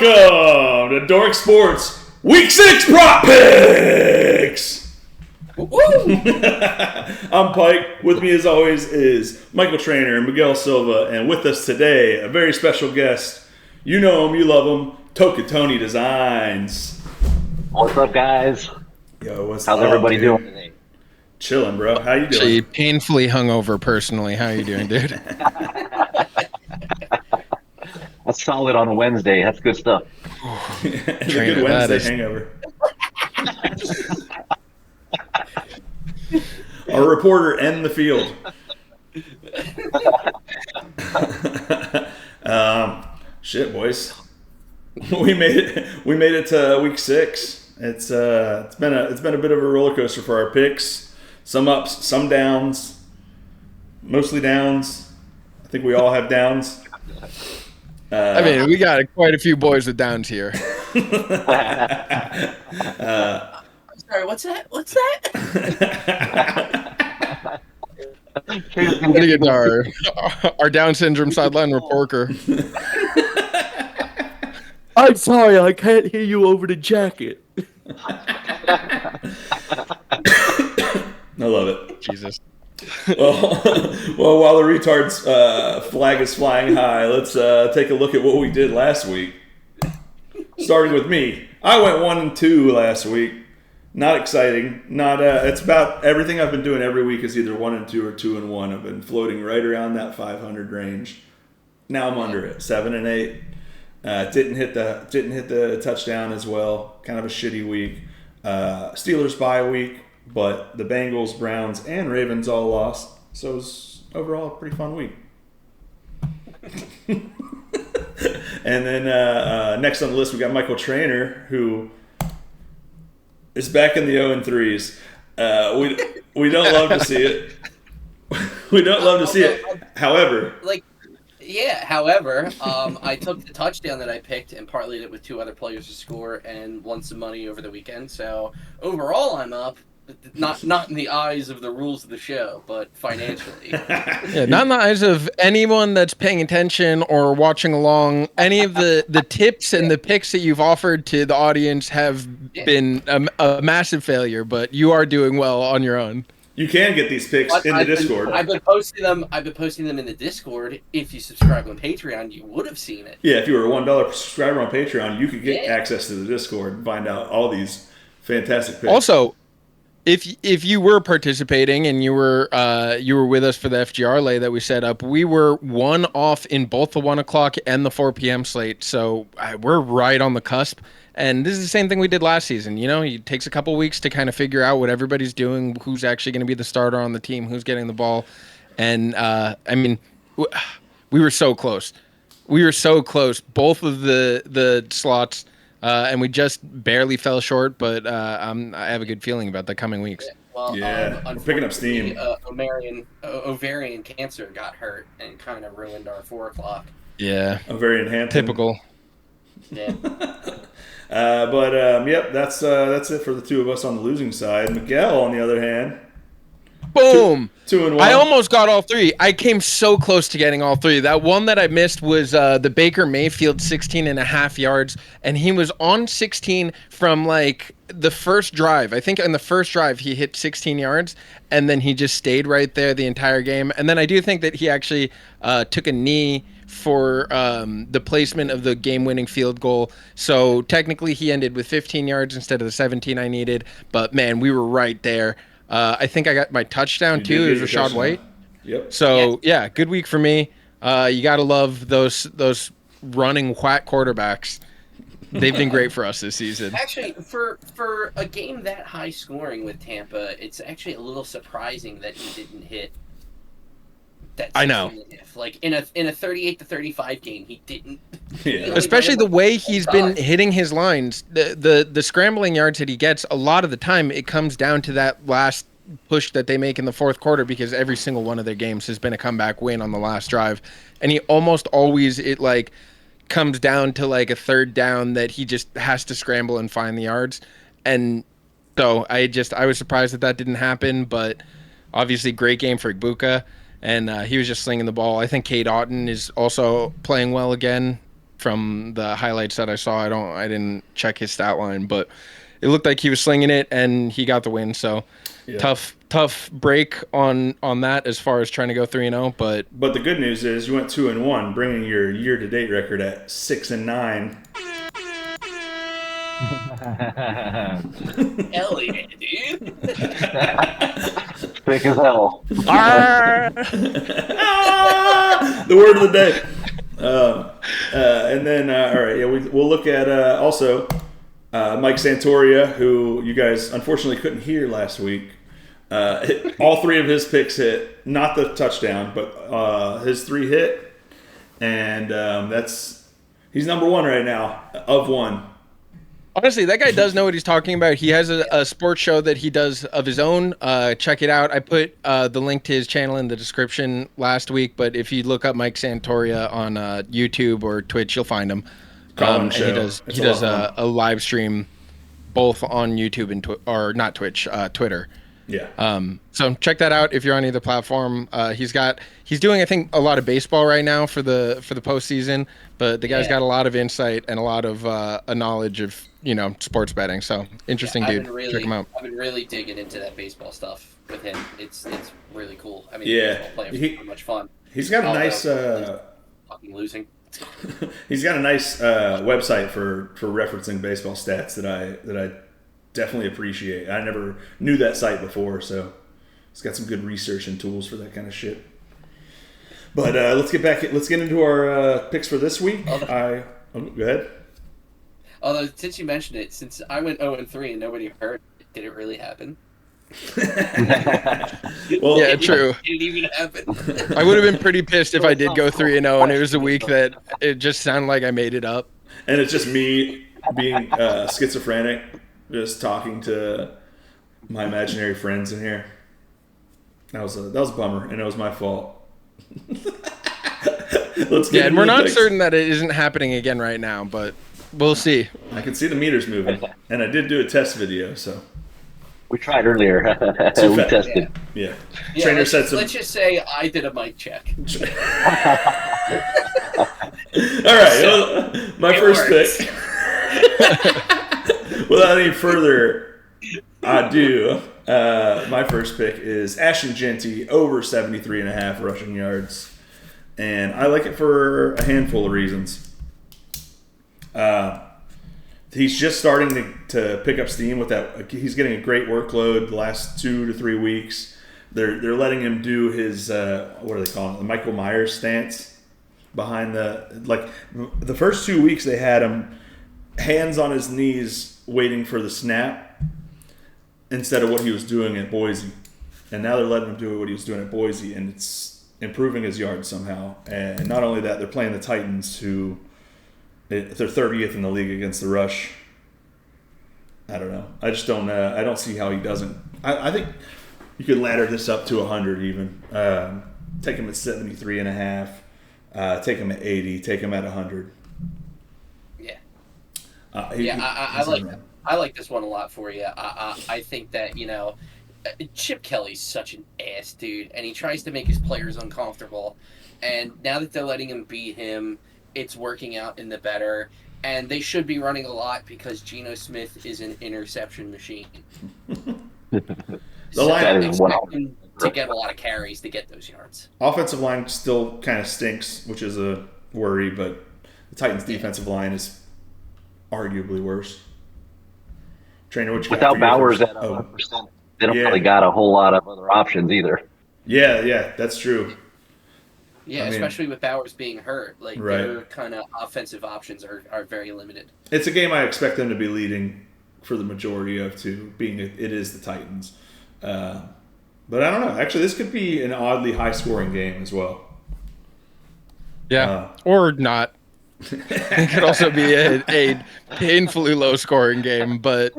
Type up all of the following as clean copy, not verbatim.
Welcome to Dork Sports Week 6 Prop Picks! I'm Pike. With me as always is Michael Trainor and Miguel Silva. And with us today, a very special guest. You know him, you love him, Tokin Tony Designs. What's up, guys? Yo, what's How's up, everybody dude? doing today? Chilling, bro. How you doing? Actually, painfully hungover personally. How you doing, dude? That's solid on a Wednesday. That's good stuff. It's a good Wednesday hangover. Our reporter in the field. Shit, boys. We made it to week 6. It's been a bit of a roller coaster for our picks. Some ups, some downs. Mostly downs. I think we all have downs. I mean, we got quite a few boys with downs here. I'm sorry, what's that? I'm gonna get our Down syndrome sideline reporter. I'm sorry, I can't hear you over the jacket. I love it. Jesus. Well, while the retard's flag is flying high, let's take a look at what we did last week. Starting with me, I went 1-2 last week. Not exciting. It's about everything I've been doing every week is either 1-2 or 2-1. I've been floating right around that 500 range. Now I'm under it, 7-8. Didn't hit the touchdown as well. Kind of a shitty week. Steelers bye week. But the Bengals, Browns, and Ravens all lost. So it was overall a pretty fun week. And then next on the list, we got Michael Trainor, who is back in the 0-3s. We don't love to see it. We don't love to see it. However, I took the touchdown that I picked and parlayed it with 2 other players to score and won some money over the weekend. So overall, I'm up. Not in the eyes of the rules of the show, but financially. Yeah, not in the eyes of anyone that's paying attention or watching along. Any of the tips and the picks that you've offered to the audience have been a massive failure, but you are doing well on your own. You can get these picks in the Discord. I've been posting them in the Discord. If you subscribe on Patreon, you would have seen it. Yeah, if you were a $1 subscriber on Patreon, you could get access to the Discord and find out all these fantastic picks. Also, if you were participating and you were with us for the FGR lay that we set up, we were 1 off in both the 1 o'clock and the 4 p.m. slate. So we're right on the cusp. And this is the same thing we did last season. You know, it takes a couple weeks to kind of figure out what everybody's doing, who's actually going to be the starter on the team, who's getting the ball. And I mean, we were so close. We were so close. Both of the slots. And we just barely fell short, but I have a good feeling about the coming weeks. Well, we're picking up steam. Ovarian cancer got hurt and kind of ruined our 4 o'clock. Yeah. Ovarian Hampton. Typical. Yeah. Yep, that's it for the 2 of us on the losing side. Miguel, on the other hand. Boom! 2-1. I almost got all 3. I came so close to getting all 3. That one that I missed was the Baker Mayfield 16.5 yards, and he was on 16 from like the first drive. I think in the first drive he hit 16 yards, and then he just stayed right there the entire game. And then I do think that he actually took a knee for the placement of the game-winning field goal. So technically he ended with 15 yards instead of the 17 I needed. But man, we were right there. I think I got my touchdown too. It was Rashad White. Yep. So yeah, good week for me. You gotta love those running whack quarterbacks. They've been great for us this season. Actually, for a game that high scoring with Tampa, it's actually a little surprising that he didn't hit that. I know. Like in a 38-35 game, he didn't. Yeah. Especially the way he's been hitting his lines, the scrambling yards that he gets. A lot of the time, it comes down to that last push that they make in the fourth quarter, because every single one of their games has been a comeback win on the last drive, and he almost always comes down to like a third down that he just has to scramble and find the yards. And so I was surprised that didn't happen, but obviously great game for Egbuka, and he was just slinging the ball. I think Cade Otton is also playing well again from the highlights that I saw. I didn't check his stat line, but it looked like he was slinging it and he got the win. So tough break on that as far as trying to go 3-0. But the good news is you went 2-1, bringing your year-to-date record at 6-9. Hell yeah, dude. Thick as hell. The word of the day. And then, all right, yeah, we'll look at also Mike Santoria, who you guys unfortunately couldn't hear last week. All three of his picks hit, not the touchdown, but his 3 hit, and he's number 1 right now of 1. Honestly, that guy does know what he's talking about. He has a sports show that he does of his own. Check it out. I put the link to his channel in the description last week, but if you look up Mike Santoria on YouTube or Twitch, you'll find him. And he does a live stream both on YouTube and not Twitch, Twitter. Yeah. So check that out if you're on either platform. He's doing, I think, a lot of baseball right now for the postseason, but the guy's got a lot of insight and a lot of a knowledge of sports betting. So interesting dude. Check him out. I've been really digging into that baseball stuff with him. It's really cool. I mean, yeah, baseball players are so much fun. He's got a nice fucking losing. He's got a nice website for referencing baseball stats that I definitely appreciate. I never knew that site before, so it's got some good research and tools for that kind of shit. But let's get into our picks for this week. Go ahead. Although, since you mentioned it, since I went 0-3 and nobody heard, did it really happen? Well, yeah, true. It didn't even happen. I would have been pretty pissed if I did go 3-0 and it was a week that it just sounded like I made it up. And it's just me being schizophrenic, just talking to my imaginary friends in here. That was a bummer, and it was my fault. And we're not certain that it isn't happening again right now, but we'll see. I can see the meters moving, and I did do a test video, so. We tried earlier. We tested. Yeah. Yeah, Trainor let's just say I did a mic check. All right, my first pick. Without any further ado, my first pick is Ashton Jeanty over 73.5 rushing yards. And I like it for a handful of reasons. He's just starting to pick up steam with that. He's getting a great workload the last 2 to 3 weeks. They're letting him do his, what are they calling it? The Michael Myers stance behind the first 2 weeks they had him hands on his knees waiting for the snap instead of what he was doing at Boise. And now they're letting him do what he was doing at Boise, and it's improving his yards somehow. And not only that, they're playing the Titans, who they're 30th in the league against the rush. I don't know. I just don't. I don't see how he doesn't. I think you could ladder this up to 100 even. Take him at 73.5. Take him at 80. Take him at 100. Yeah. I like this one a lot for you. I think that Chip Kelly's such an ass dude, and he tries to make his players uncomfortable. And now that they're letting him beat him, it's working out in the better. And they should be running a lot because Geno Smith is an interception machine. The line expect him to get a lot of carries to get those yards. Offensive line still kind of stinks, which is a worry, but the Titans' defensive line is arguably worse. Trainor, what you without Bowers at 100%, they don't really got a whole lot of other options either. Yeah, that's true. Yeah, especially with Bowers being hurt. Their kind of offensive options are very limited. It's a game I expect them to be leading for the majority of, too, being it is the Titans. But I don't know. Actually, this could be an oddly high-scoring game as well. Yeah, or not. It could also be a painfully low-scoring game, but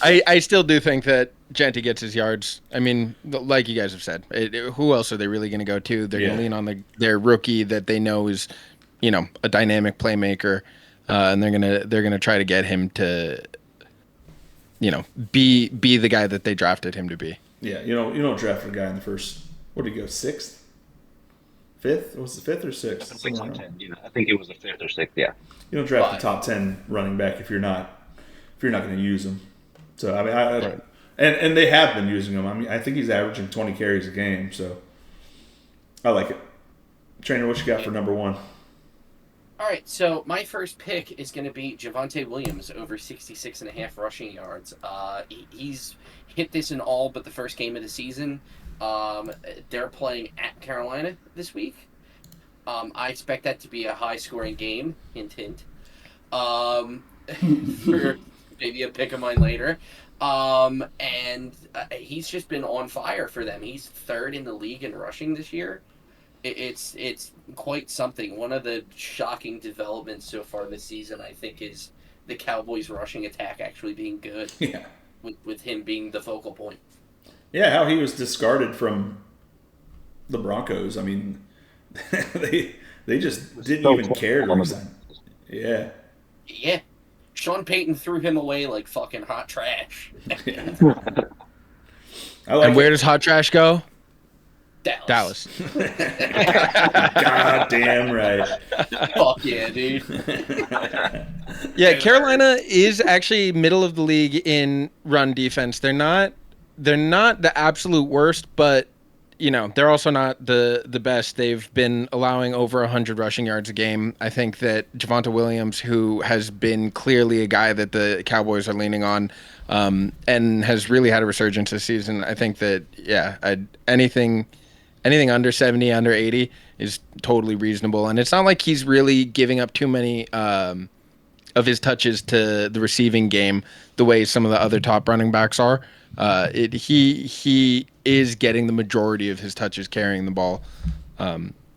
I still do think that Jeanty gets his yards. I mean, like you guys have said, who else are they really going to go to? They're going to lean on their rookie that they know is, a dynamic playmaker, and they're gonna try to get him to, be the guy that they drafted him to be. Yeah, you don't draft a guy in the first. What did he go, 6th? fifth. Was it fifth or sixth? Something like that. Yeah, I think it was the fifth or sixth. Yeah. You don't draft the top 10 running back if you're not going to use him. So I mean, and they have been using him. I mean, I think he's averaging 20 carries a game. So I like it. Trainer, what you got for number one? All right, so my first pick is going to be Javonte Williams over 66.5 rushing yards. He's hit this in all but the first game of the season. They're playing at Carolina this week. I expect that to be a high-scoring game. Hint, hint. For maybe a pick of mine later. And he's just been on fire for them. He's third in the league in rushing this year. It's quite something. One of the shocking developments so far this season, I think, is the Cowboys' rushing attack actually being good. Yeah. With him being the focal point. Yeah, how he was discarded from the Broncos. I mean, they just didn't even care to resign. Yeah. Yeah. Sean Payton threw him away like fucking hot trash. Yeah. And where does hot trash go? Dallas. God damn right. Fuck yeah, dude. Yeah, Carolina is actually middle of the league in run defense. They're not the absolute worst, but they're also not the best. They've been allowing over 100 rushing yards a game. I think that Javonte Williams, who has been clearly a guy that the Cowboys are leaning on, and has really had a resurgence this season. I think that anything under 70, under 80 is totally reasonable. And it's not like he's really giving up too many of his touches to the receiving game the way some of the other top running backs are. He is getting the majority of his touches carrying the ball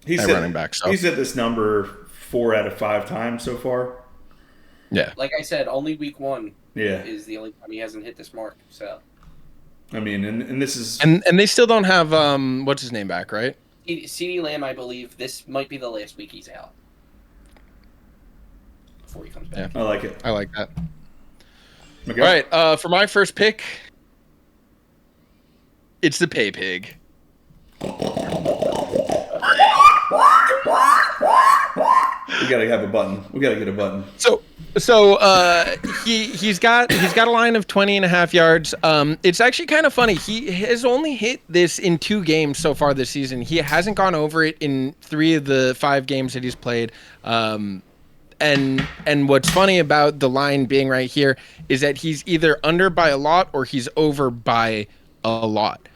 he's at running back. So. He's at this number 4 out of 5 times so far. Yeah. Like I said, only week 1 Yeah. is the only time he hasn't hit this mark. So. I mean, and this is... And they still don't have, what's his name back, right? CeeDee Lamb, I believe, this might be the last week he's out. Before he comes back. I like it. I like that. Miguel? All right, for my first pick, it's the Pay Pig. We gotta have a button. We gotta get a button. So he's got a line of 20.5 yards. It's actually kind of funny. He has only hit this in 2 games so far this season. He hasn't gone over it in 3 of the 5 games that he's played. And what's funny about the line being right here is that he's either under by a lot or he's over by a lot.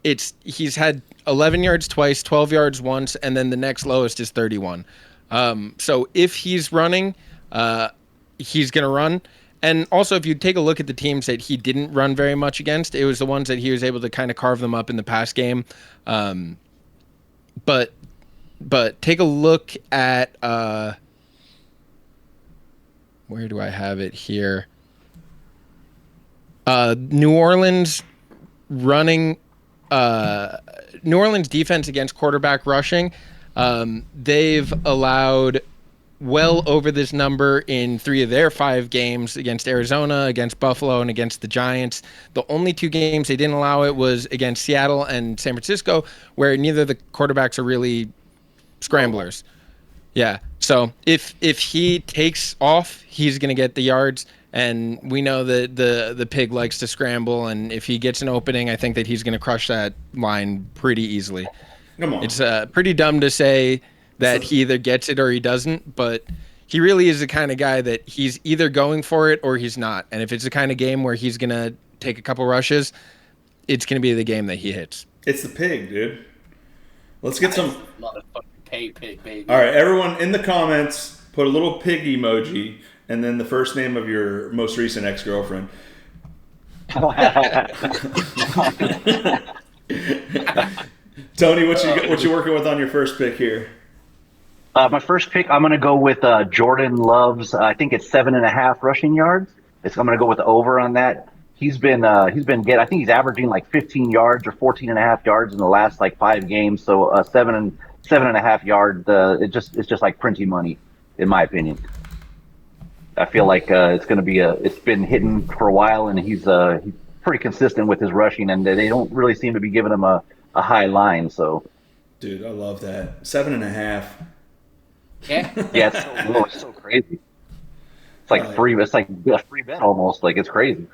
He's had 11 yards twice, 12 yards once, and then the next lowest is 31. So if he's running, he's going to run. And also, if you take a look at the teams that he didn't run very much against, it was the ones that he was able to kind of carve them up in the pass game. But take a look at where do I have it here? New Orleans running. New Orleans defense against quarterback rushing, they've allowed well over this number in 3 of their 5 games against Arizona, against Buffalo, and against the Giants. The only 2 games they didn't allow it was against Seattle and San Francisco, where neither of the quarterbacks are really scramblers. Yeah, so if he takes off, he's going to get the yards. And we know that the pig likes to scramble, and if he gets an opening, I think that he's going to crush that line pretty easily. Come on. It's pretty dumb to say that he either gets it or he doesn't, but he really is the kind of guy that he's either going for it or he's not. And if it's the kind of game where he's going to take a couple rushes, it's going to be the game that he hits. It's the pig, dude. Let's get some... Motherfucking pig, baby. All right, everyone in the comments, put a little pig emoji and then the first name of your most recent ex-girlfriend. Tony, what you working with on your first pick here? My first pick, I'm going to go with Jordan Love's. I think it's 7.5 rushing yards. I'm going to go with the over on that. He's been good. I think he's averaging like 15 yards or 14.5 yards in the last like 5 games. So 7.5 yards. It's just like printing money, in my opinion. I feel like it's going to be it's been hitting for a while, and he's pretty consistent with his rushing, and they don't really seem to be giving him a high line. So Dude, I love that. 7.5. Yeah. Yeah, it's so low. It's so crazy. It's like free. It's like a free bet almost. Like it's crazy.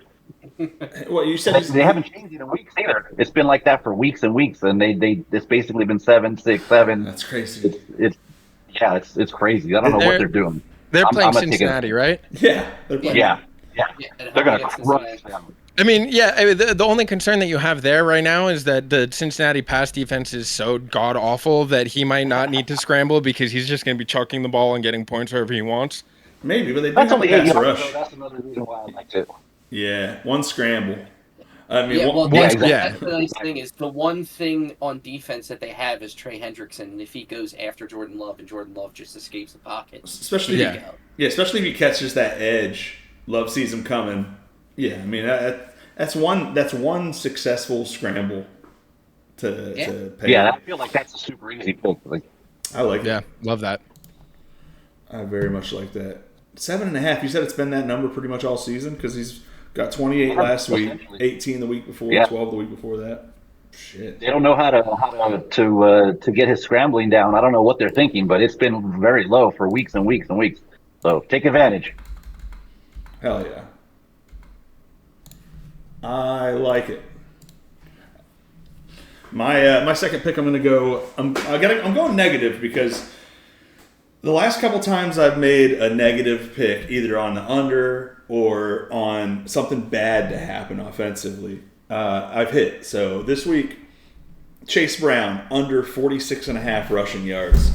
Well, you said They haven't changed it in weeks either. It's been like that for weeks and weeks, and it's basically been 7, 6, 7. That's crazy. It's crazy. I don't know what they're doing. They're playing I'm gonna take it. Cincinnati, right? Yeah, they're playing. Yeah. And They're gonna against crush Cincinnati. them. I mean, yeah, the only concern that you have there right now is that the Cincinnati pass defense is so god awful that he might not need to scramble because he's just going to be chucking the ball and getting points wherever he wants. Maybe, but they do That's have a only 8 pass yards. rush. Though. That's another reason why I liked it. Yeah, one scramble. I mean, Yeah, well, exactly. that's the nice thing is the one thing on defense that they have is Trey Hendrickson, and if he goes after Jordan Love and Jordan Love just escapes the pocket, especially especially if he catches that edge, Love sees him coming. Yeah, I mean that's one successful scramble to pay. Yeah, I feel like that's a super easy pick. Like, I like it. Yeah, love that. I very much like that. 7.5. You said it's been that number pretty much all season because he's got 28 last week, 18 the week before, 12 the week before that. Shit. they don't know how to get his scrambling down. I don't know what they're thinking, but it's been very low for weeks and weeks and weeks. So take advantage. Hell yeah. I like it. My second pick, I'm going to go. I'm going negative because the last couple times I've made a negative pick, either on the under or on something bad to happen offensively, I've hit. So this week, Chase Brown under 46.5 rushing yards.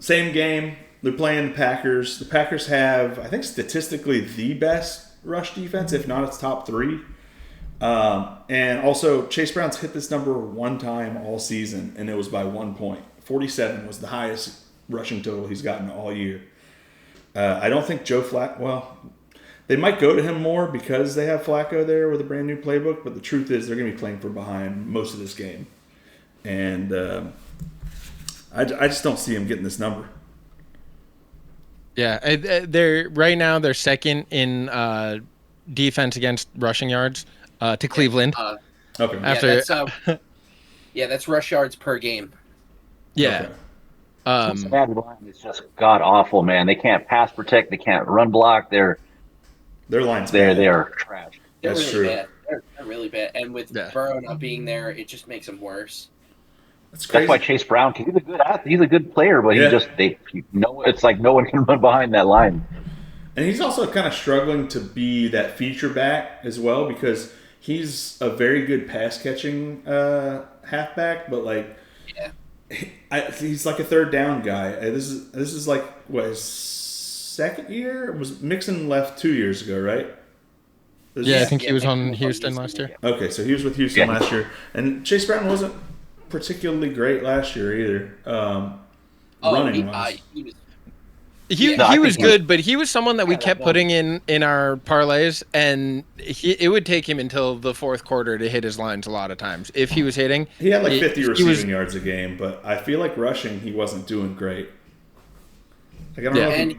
Same game. They're playing the Packers. The Packers have, I think, statistically the best rush defense, if not it's top 3. And also, Chase Brown's hit this number one time all season, and it was by 1 point. 47 was the highest rushing total he's gotten all year. I don't think Joe Flacco, well, they might go to him more because they have Flacco there with a brand new playbook, but the truth is they're going to be playing from behind most of this game. And I just don't see him getting this number. Yeah, they're second in defense against rushing yards to Cleveland. Okay. After that's rush yards per game. yeah. Okay. Cincinnati line is just god awful, man. They can't pass protect. They can't run block. Their line's They're bad. trash. They're That's really true. bad. They're really bad. And with Burrow not being there, it just makes them worse. That's crazy. That's why Chase Brown, he's a good athlete. He's a good player, but it's like no one can run behind that line. And he's also kind of struggling to be that feature back as well because he's a very good pass catching halfback, but like he's like a third down guy. This is like what his second year? Was Mixon left 2 years ago, right? I think he was on Houston last year. Okay, so he was with Houston last year, and Chase Brown wasn't particularly great last year either. Running wise. He was good, but he was someone that we kept putting in our parlays, and it would take him until the fourth quarter to hit his lines a lot of times. If he was hitting, he had like 50 receiving yards a game, but I feel like rushing he wasn't doing great. Like, I don't know and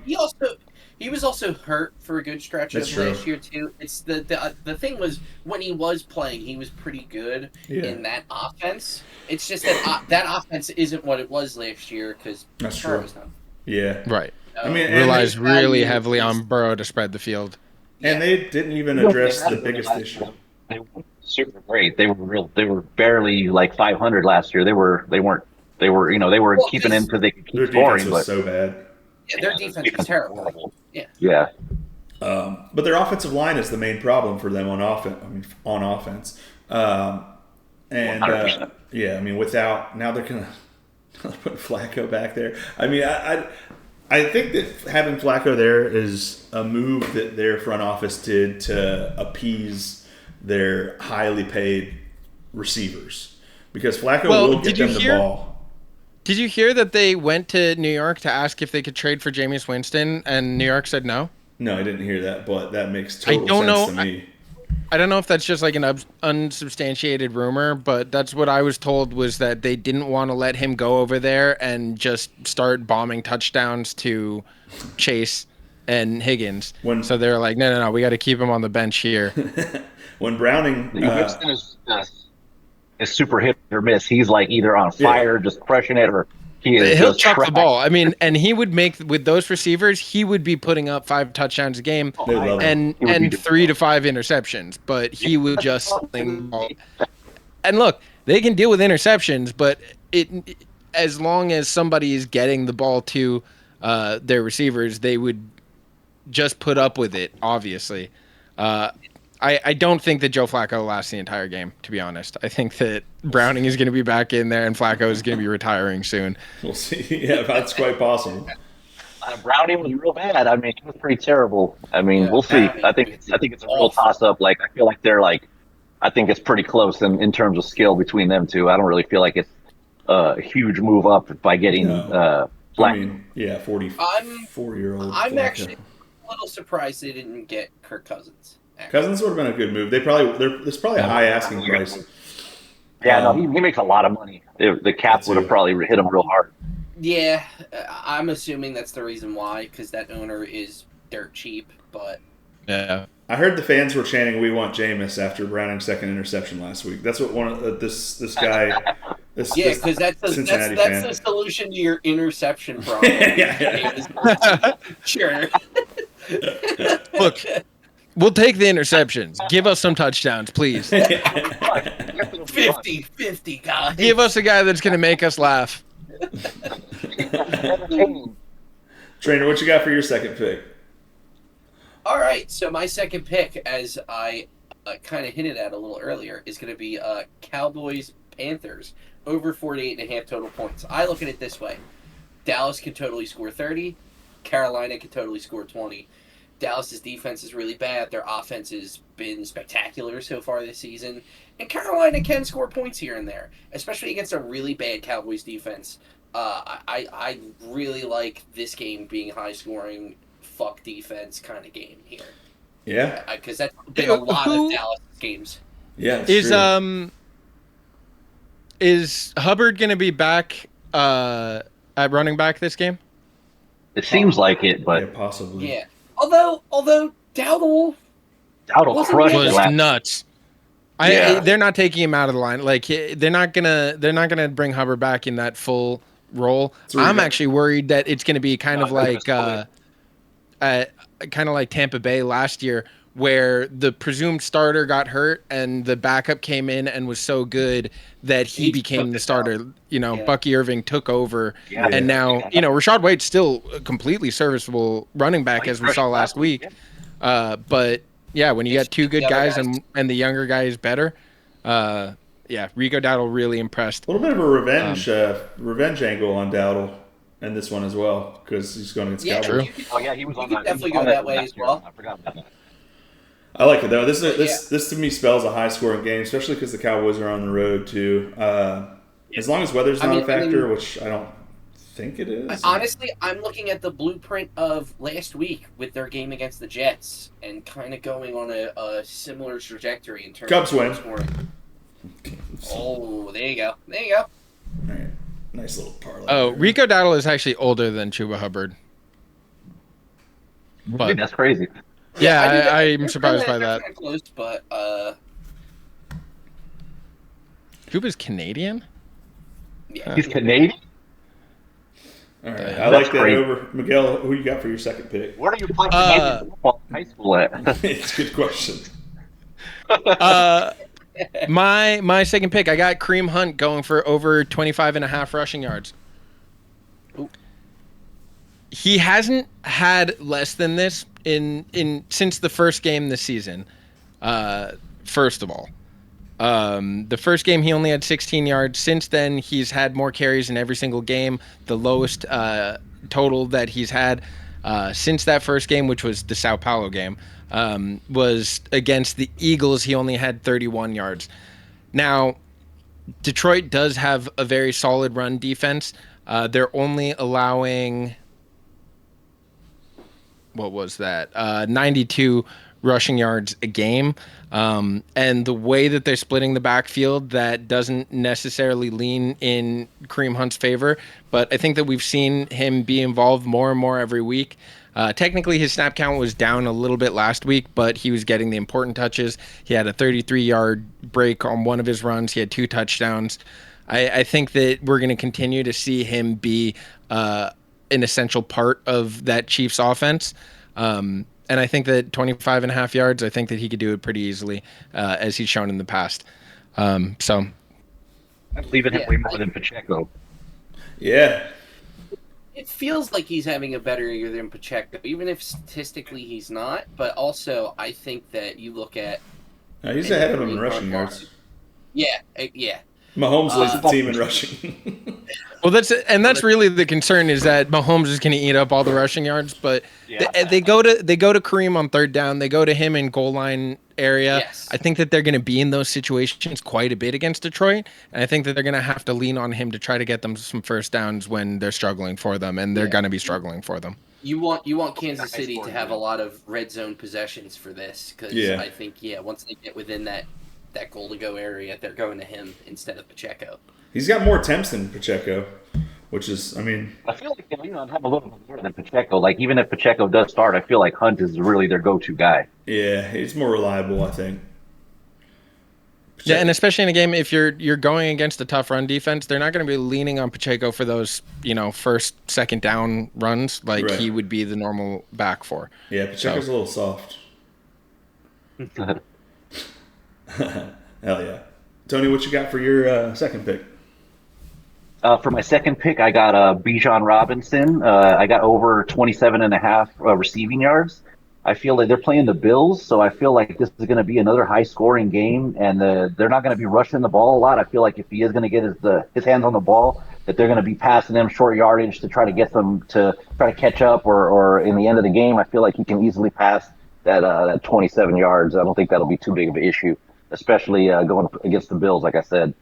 he was also hurt for a good stretch of last year too. It's the thing was when he was playing, he was pretty good in that offense. It's just that that offense isn't what it was last year because Burrow was not. Yeah, right. I mean, relies really heavily on Burrow to spread the field. And they didn't even address the biggest issue. They were super great. They were barely like 500 last year. They were keeping in because they could keep their scoring. Defense was so bad. Yeah, their defense was terrible. Yeah. But their offensive line is the main problem for them on offense. Without now they're gonna put Flacco back there. I mean, I think that having Flacco there is a move that their front office did to appease their highly paid receivers because Flacco will get them the ball. Did you hear that they went to New York to ask if they could trade for Jameis Winston, and New York said no? No, I didn't hear that, but that makes total sense to me. I don't know if that's just like an unsubstantiated rumor, but that's what I was told was that they didn't want to let him go over there and just start bombing touchdowns to Chase and Higgins. So they're like, no, we got to keep him on the bench here. When Browning... Winston is is super hit or miss. He's like either on fire, just crushing it, or He'll just chuck the trash. ball. I mean, and he would make with those receivers, he would be putting up 5 touchdowns a game They love him. and 3 to 5 interceptions. But he would just sling the ball. And look, they can deal with interceptions, but as long as somebody is getting the ball to their receivers, they would just put up with it. Obviously, I don't think that Joe Flacco lasts the entire game, to be honest. I think that Browning is going to be back in there and Flacco is going to be retiring soon. We'll see. Yeah, that's quite possible. Browning was real bad. I mean, he was pretty terrible. I mean, we'll see. I think it's a real toss up. Like, I feel like I think it's pretty close in terms of skill between them two. I don't really feel like it's a huge move up by getting I Flacco. mean, yeah, 44-year-old. I'm actually a little surprised they didn't get Kirk Cousins. Cousins would have been a good move. There's probably a high asking price. Yeah, no, he makes a lot of money. The cap would have probably hit him real hard. Yeah, I'm assuming that's the reason why, because that owner is dirt cheap. But Yeah. I heard the fans were chanting, "We want Jameis" after Browning's second interception last week. That's what one of this guy. yeah, because that's the solution to your interception problem. Sure. Look, we'll take the interceptions. Give us some touchdowns, please. 50-50, guys. Give us a guy that's going to make us laugh. Trainor, what you got for your second pick? All right, so my second pick, as I kind of hinted at a little earlier, is going to be Cowboys Panthers over 48.5 total points. I look at it this way: Dallas can totally score 30, Carolina can totally score 20. Dallas's defense is really bad. Their offense has been spectacular so far this season, and Carolina can score points here and there, especially against a really bad Cowboys defense. I really like this game being high scoring, fuck defense kind of game here. Yeah, because that's been a lot of Dallas games. Yeah, is Hubbard going to be back at running back this game? It seems like it, but possibly. Yeah, although Darnold was nuts. Yeah. They're not taking him out of the line. Like they're not gonna bring Hubbard back in that full role. I'm actually worried that it's going to be kind of like Tampa Bay last year, where the presumed starter got hurt and the backup came in and was so good that he became the starter. Bucky Irving took over, and now Rashad White's still a completely serviceable running back, as we saw last week. But yeah, when you got two good guys and the younger guy is better, Rico Dowdle really impressed. A little bit of a revenge angle on Dowdle in this one as well, because he's going against Cowboys. True. He was on that. Definitely go that way as well. I forgot about that. I like it though. This to me spells a high scoring game, especially because the Cowboys are on the road too. As long as weather's not a factor, which I don't think it is. Honestly, I'm looking at the blueprint of last week with their game against the Jets and kind of going on a similar trajectory in terms Cubs of win. scoring. Oh, there you go. All right. Nice little parlay. Oh, Rico Dowdle is actually older than Chuba Hubbard. But that's crazy. Yeah, I'm surprised by that. Close, but Chuba's Canadian? Yeah. He's Canadian? All right. I like that over. Miguel, who you got for your second pick? Where are you playing Canadian football in high school at? It's a good question. My second pick, I got Kareem Hunt going for over 25.5 rushing yards. Ooh. He hasn't had less than this since the first game this season. First of all, the first game he only had 16 yards. Since then, he's had more carries in every single game. The lowest total that he's had since that first game, which was the Sao Paulo game, was against the Eagles. He only had 31 yards. Now, Detroit does have a very solid run defense. They're only allowing, 92 rushing yards a game. And the way that they're splitting the backfield, that doesn't necessarily lean in Kareem Hunt's favor. But I think that we've seen him be involved more and more every week. Technically, his snap count was down a little bit last week, but he was getting the important touches. He had a 33-yard break on one of his runs. He had 2 touchdowns. I think that we're going to continue to see him be an essential part of that Chiefs offense. And I think that 25.5 yards, I think that he could do it pretty easily, as he's shown in the past. So I'm leaving him way more than Pacheco. Yeah. It feels like he's having a better year than Pacheco, even if statistically he's not. But also, I think that you look at... he's ahead of him in rushing yards. Yeah. Mahomes leads the team in rushing. Well, that's really the concern, is that Mahomes is going to eat up all the rushing yards, but they go to Kareem on third down. They go to him in goal line area. Yes. I think that they're going to be in those situations quite a bit against Detroit, and I think that they're going to have to lean on him to try to get them some first downs when they're struggling for them, and they're going to be struggling for them. You want Kansas City to have a lot of red zone possessions for this, because I think once they get within that goal to go area, they're going to him instead of Pacheco. He's got more attempts than Pacheco, which is, I feel like they lean on him a little bit more than Pacheco. Like, even if Pacheco does start, I feel like Hunt is really their go-to guy. Yeah, he's more reliable, I think. Pacheco. Yeah, and especially in a game, if you're going against a tough run defense, they're not going to be leaning on Pacheco for those, first, second down runs like he would be the normal back for. Yeah, Pacheco's a little soft. Hell yeah. Tony, what you got for your second pick? For my second pick, I got Bijan Robinson. I got over 27.5 receiving yards. I feel like they're playing the Bills, so I feel like this is going to be another high-scoring game, and they're not going to be rushing the ball a lot. I feel like if he is going to get his hands on the ball, that they're going to be passing them short yardage to try to get them to try to catch up, or in the end of the game, I feel like he can easily pass that 27 yards. I don't think that'll be too big of an issue, especially going against the Bills, like I said.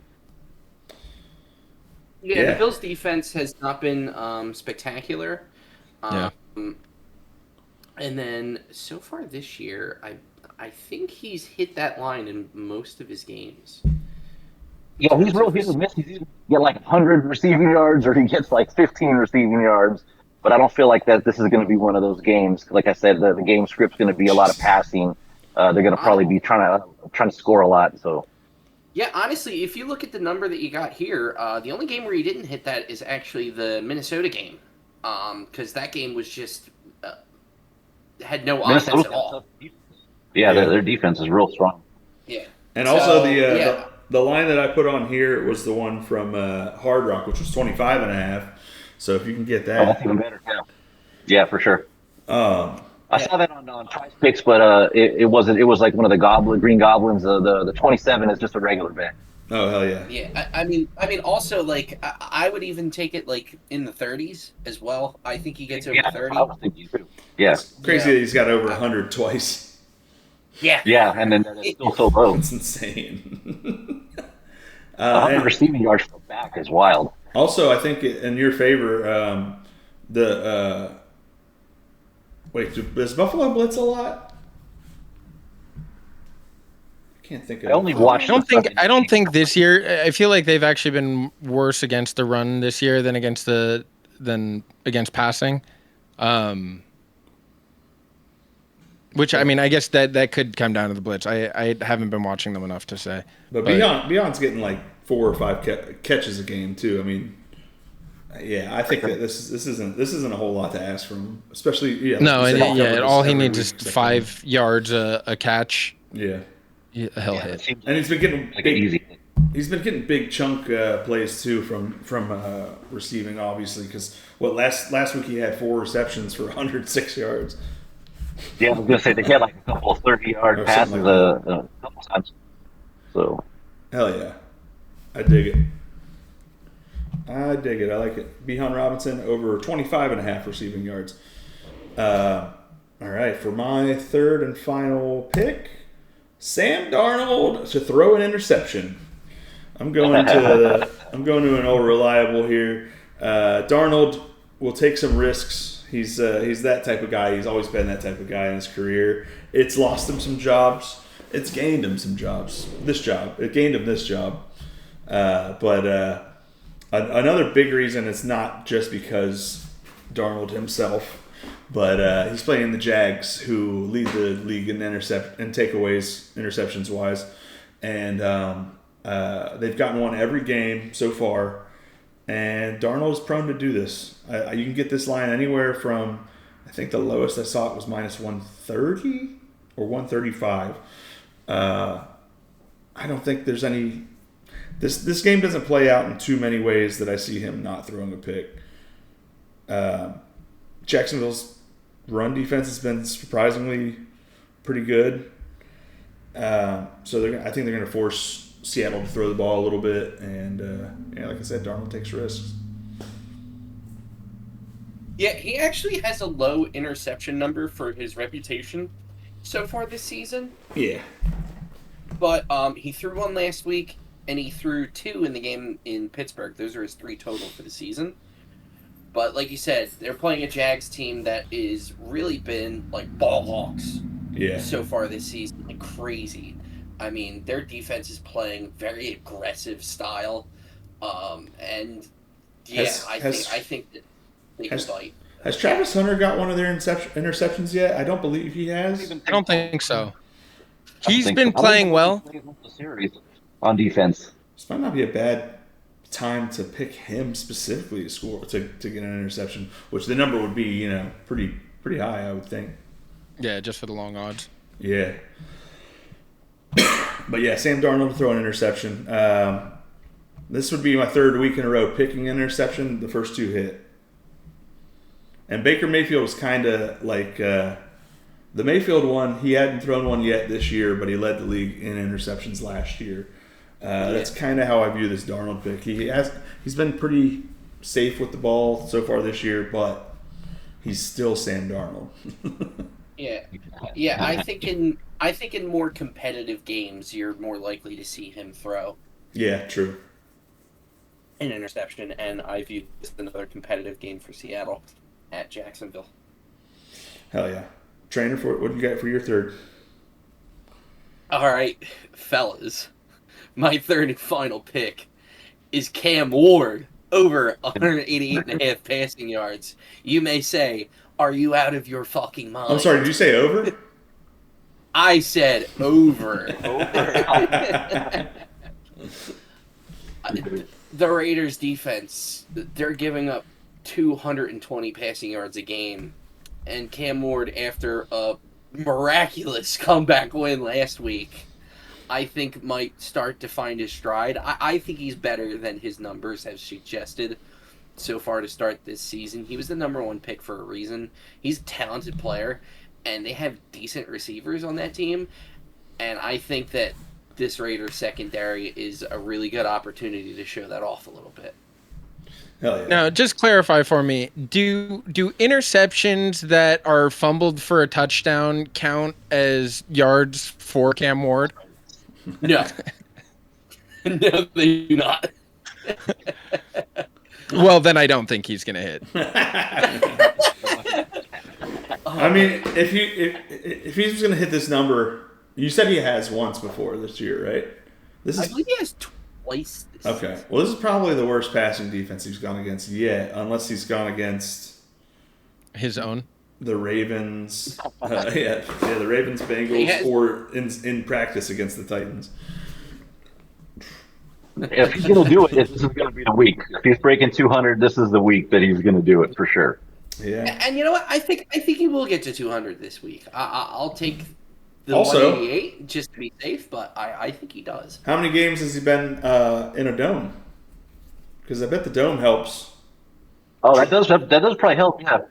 Yeah, the Bills' defense has not been spectacular. And then so far this year, I think he's hit that line in most of his games. Yeah, he's real hit and miss. He's either get like 100 receiving yards or he gets like 15 receiving yards. But I don't feel like this is going to be one of those games. Like I said, the game script's going to be a lot of passing. They're going to probably be trying to score a lot. So. Yeah, honestly, if you look at the number that you got here, the only game where he didn't hit that is actually the Minnesota game, because that game was just had no offense at all. Yeah, their defense is real strong. Yeah, and also the line that I put on here was the one from Hard Rock, which was 25.5. So if you can get that, that's even better. Yeah, for sure. I saw that on Price Picks, but it wasn't. It was like one of the Green Goblins. The 27 is just a regular bet. Oh hell yeah! Yeah, I mean, also like I would even take it like in the 30s as well. I think he gets over 30. I was thinking too. Yeah, it's crazy that he's got over 100 twice. Yeah, and then it's still so low. It's insane. 100 receiving yards from the back is wild. Also, I think in your favor, wait, does Buffalo blitz a lot? I can't think of. I only watched. I don't think this year. I feel like they've actually been worse against the run this year than against passing. Which I mean, I guess that could come down to the blitz. I haven't been watching them enough to say. But Bijan's getting like 4 or 5 catches a game too. I mean. Yeah, I think that this isn't a whole lot to ask from him, especially all he needs is 5 yards a catch. Yeah, he'll hit. And he's been getting He's been getting big chunk plays too from receiving, obviously, because last week he had 4 receptions for 106 yards. Yeah, I was gonna say they had like a couple of 30-yard passes a couple times. So hell yeah, I dig it. I like it. Bijan Robinson over 25.5 receiving yards. All right, for my third and final pick, Sam Darnold to throw an interception. I'm going to an old reliable here. Darnold will take some risks. He's that type of guy. He's always been that type of guy in his career. It's lost him some jobs. It's gained him some jobs. It gained him this job. But another big reason, it's not just because Darnold himself, but he's playing the Jags, who lead the league in takeaways, interceptions wise, and they've gotten one every game so far. And Darnold is prone to do this. You can get this line anywhere from, I think the lowest I saw it was minus 130 or 135. I don't think there's any. This game doesn't play out in too many ways that I see him not throwing a pick. Jacksonville's run defense has been surprisingly pretty good. So I think they're going to force Seattle to throw the ball a little bit, and like I said, Darnold takes risks. Yeah, he actually has a low interception number for his reputation so far this season. Yeah. But he threw one last week, and he threw 2 in the game in Pittsburgh. Those are his 3 total for the season. But like you said, they're playing a Jags team that is really been like ball hawks so far this season, like crazy. I mean, their defense is playing very aggressive style, and I think that they can fight. Has Travis Hunter got one of their interceptions yet? I don't believe he has. I don't think so. He's been playing well on defense. This might not be a bad time to pick him specifically to score to get an interception, which the number would be pretty high, I would think. Yeah, just for the long odds. Yeah. But yeah, Sam Darnold to throw an interception. This would be my 3rd week in a row picking an interception. The first 2 hit. And Baker Mayfield was kind of like the Mayfield one. He hadn't thrown one yet this year, but he led the league in interceptions last year. That's kind of how I view this Darnold pick. He's been pretty safe with the ball so far this year, but he's still Sam Darnold. Yeah. I think in more competitive games, you're more likely to see him throw. Yeah, true. An interception, and I view this as another competitive game for Seattle at Jacksonville. Hell yeah. Trainor, what do you got for your 3rd? All right, fellas. My 3rd and final pick is Cam Ward over 188.5 passing yards. You may say, are you out of your fucking mind? I'm sorry, did you say over? I said over. The Raiders defense, they're giving up 220 passing yards a game. And Cam Ward, after a miraculous comeback win last week, I think might start to find his stride. I think he's better than his numbers have suggested so far to start this season. He was the number 1 pick for a reason. He's a talented player, and they have decent receivers on that team. And I think that this Raiders secondary is a really good opportunity to show that off a little bit. Hell yeah. Now, just clarify for me, do interceptions that are fumbled for a touchdown count as yards for Cam Ward? No. No, they do not. Well, then I don't think he's going to hit. I mean, if he's going to hit this number, you said he has once before this year, right? I believe he has twice this okay. season. Well, this is probably the worst passing defense he's gone against yet, unless he's gone against His own? the Ravens. The Ravens, Bengals, or in practice against the Titans. If he's going to do it, this is going to be the week. If he's breaking 200, this is the week that he's going to do it for sure. Yeah. And you know what? I think he will get to 200 this week. I'll take the Also, 188 just to be safe, but I think he does. How many games has he been in a dome? Because I bet the dome helps. Oh, that does probably help. Yeah.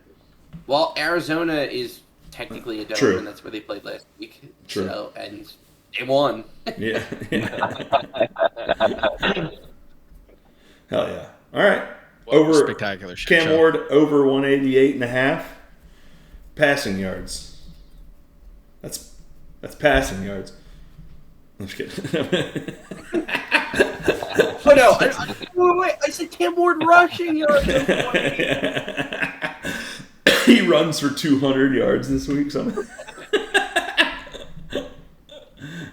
Well, Arizona is technically a dome, True. and that's where they played last week. True. So, and they won. Yeah. Hell yeah. All right. Over Spectacular shit Cam show. Ward over 188.5 passing yards. That's passing yards. I'm just kidding. Oh no! Wait! I said Cam Ward rushing yards. he runs for 200 yards this week. Somehow.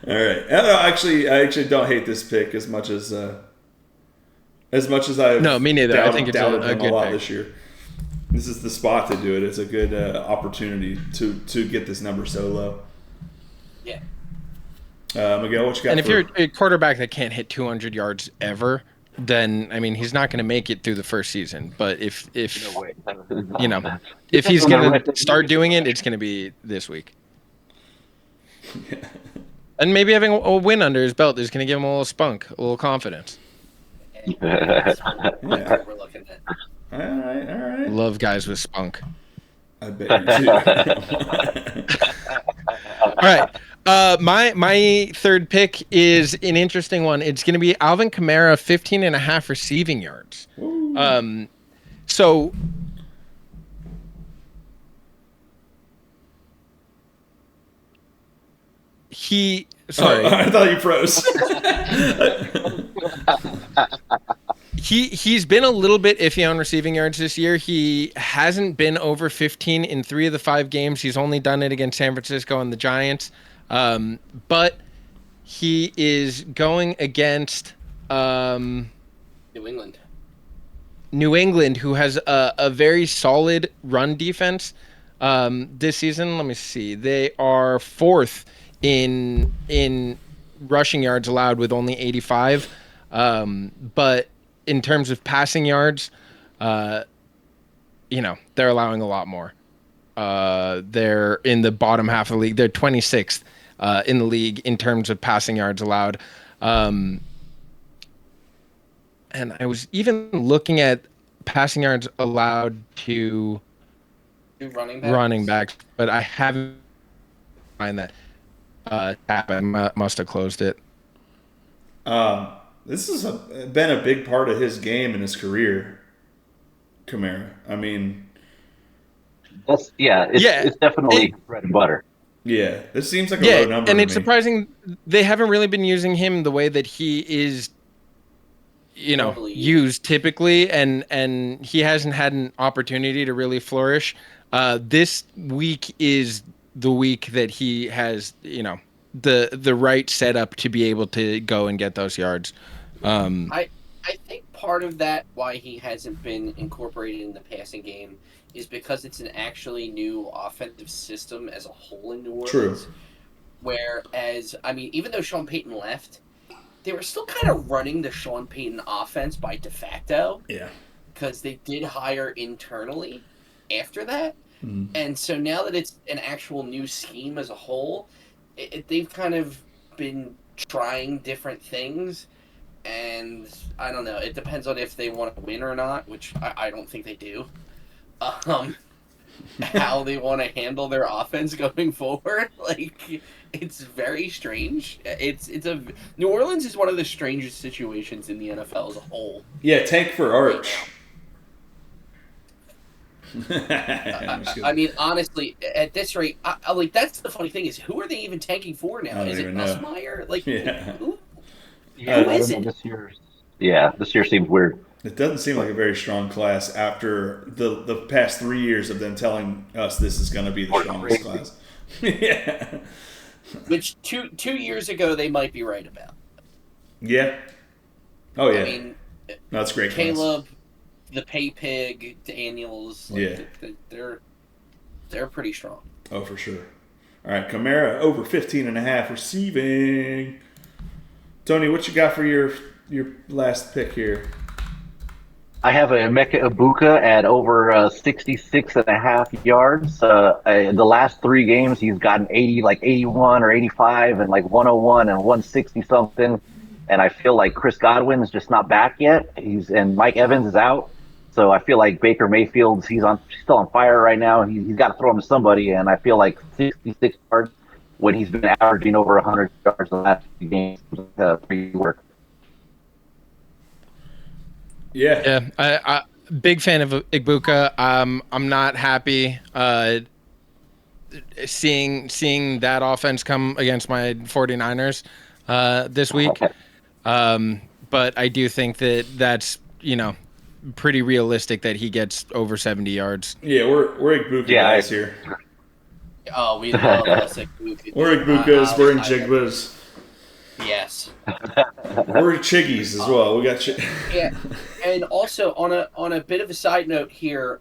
All right. I actually don't hate this pick as much as I've No, me neither. I think it's doubted a them good a lot pick. this year. This is the spot to do it. It's a good opportunity to get this number so low. Yeah. Miguel, what you got? And if you're a quarterback that can't hit 200 yards ever, then I mean he's not going to make it through the first season. But if No way. you know, if he's going to start doing it, it's going to be this week. Yeah. And maybe having a win under his belt is going to give him a little spunk, a little confidence. That's what we're looking at. All right. Love guys with spunk. I bet you do. All right. My third pick is an interesting one. It's going to be Alvin Kamara, 15.5 receiving yards. So sorry. I thought you froze. He's been a little bit iffy on receiving yards this year. He hasn't been over 15 in 3 of the 5 games. He's only done it against San Francisco and the Giants. But he is going against New England, who has a very solid run defense this season. Let me see. They are 4th in rushing yards allowed with only 85. But in terms of passing yards, they're allowing a lot more. They're in the bottom half of the league. They're 26th in the league in terms of passing yards allowed. And I was even looking at passing yards allowed to running backs, but I haven't find that tab. I must have closed it. This has been a big part of his game and his career, Kamara. I mean, it's definitely bread and butter. Yeah, this seems like a low number. And to it's me. surprising they haven't really been using him the way that he is, used typically, and he hasn't had an opportunity to really flourish. This week is the week that he has, the right setup to be able to go and get those yards. I think part of that why he hasn't been incorporated in the passing game is because it's an actually new offensive system as a whole in New Orleans. True. Whereas, I mean, even though Sean Payton left, they were still kind of running the Sean Payton offense by de facto. Yeah. Because they did hire internally after that. Mm. And so now that it's an actual new scheme as a whole, they've kind of been trying different things. And I don't know. It depends on if they want to win or not, which I don't think they do. How they want to handle their offense going forward. Like, it's very strange. New Orleans is one of the strangest situations in the NFL as a whole. Yeah, tank for Arch. I mean, honestly, at this rate, like that's the funny thing is, who are they even tanking for now? Is it Nussmeier? Like, yeah. who This is it? This year seems weird. It doesn't seem like a very strong class after the past 3 years of them telling us this is going to be the strongest class. Yeah. Which two years ago they might be right about. Yeah. Oh yeah. I mean, no, that's great. Caleb, the Pay Pig, Daniels. Like, Yeah. They're pretty strong. Oh, for sure. All right, Kamara over 15.5 receiving. Tony, what you got for your last pick here? I have a Emeka Egbuka at over 66.5 yards. In the last 3 games, he's gotten 81 or 85 and 101 and 160 something. And I feel like Chris Godwin's just not back yet. And Mike Evans is out. So I feel like Baker Mayfield's still on fire right now. He's got to throw him to somebody. And I feel like 66 yards when he's been averaging over 100 yards the last few games, pretty work. Yeah. I big fan of Egbuka. I'm not happy seeing that offense come against my 49ers this week. But I do think that's pretty realistic that he gets over 70 yards. Yeah, we're Egbuka guys here. Oh, we love us Egbuka. We're Egbukas, we're Jigbas. Yes. We're Chiggies as well. We got Yeah, and also on a bit of a side note here,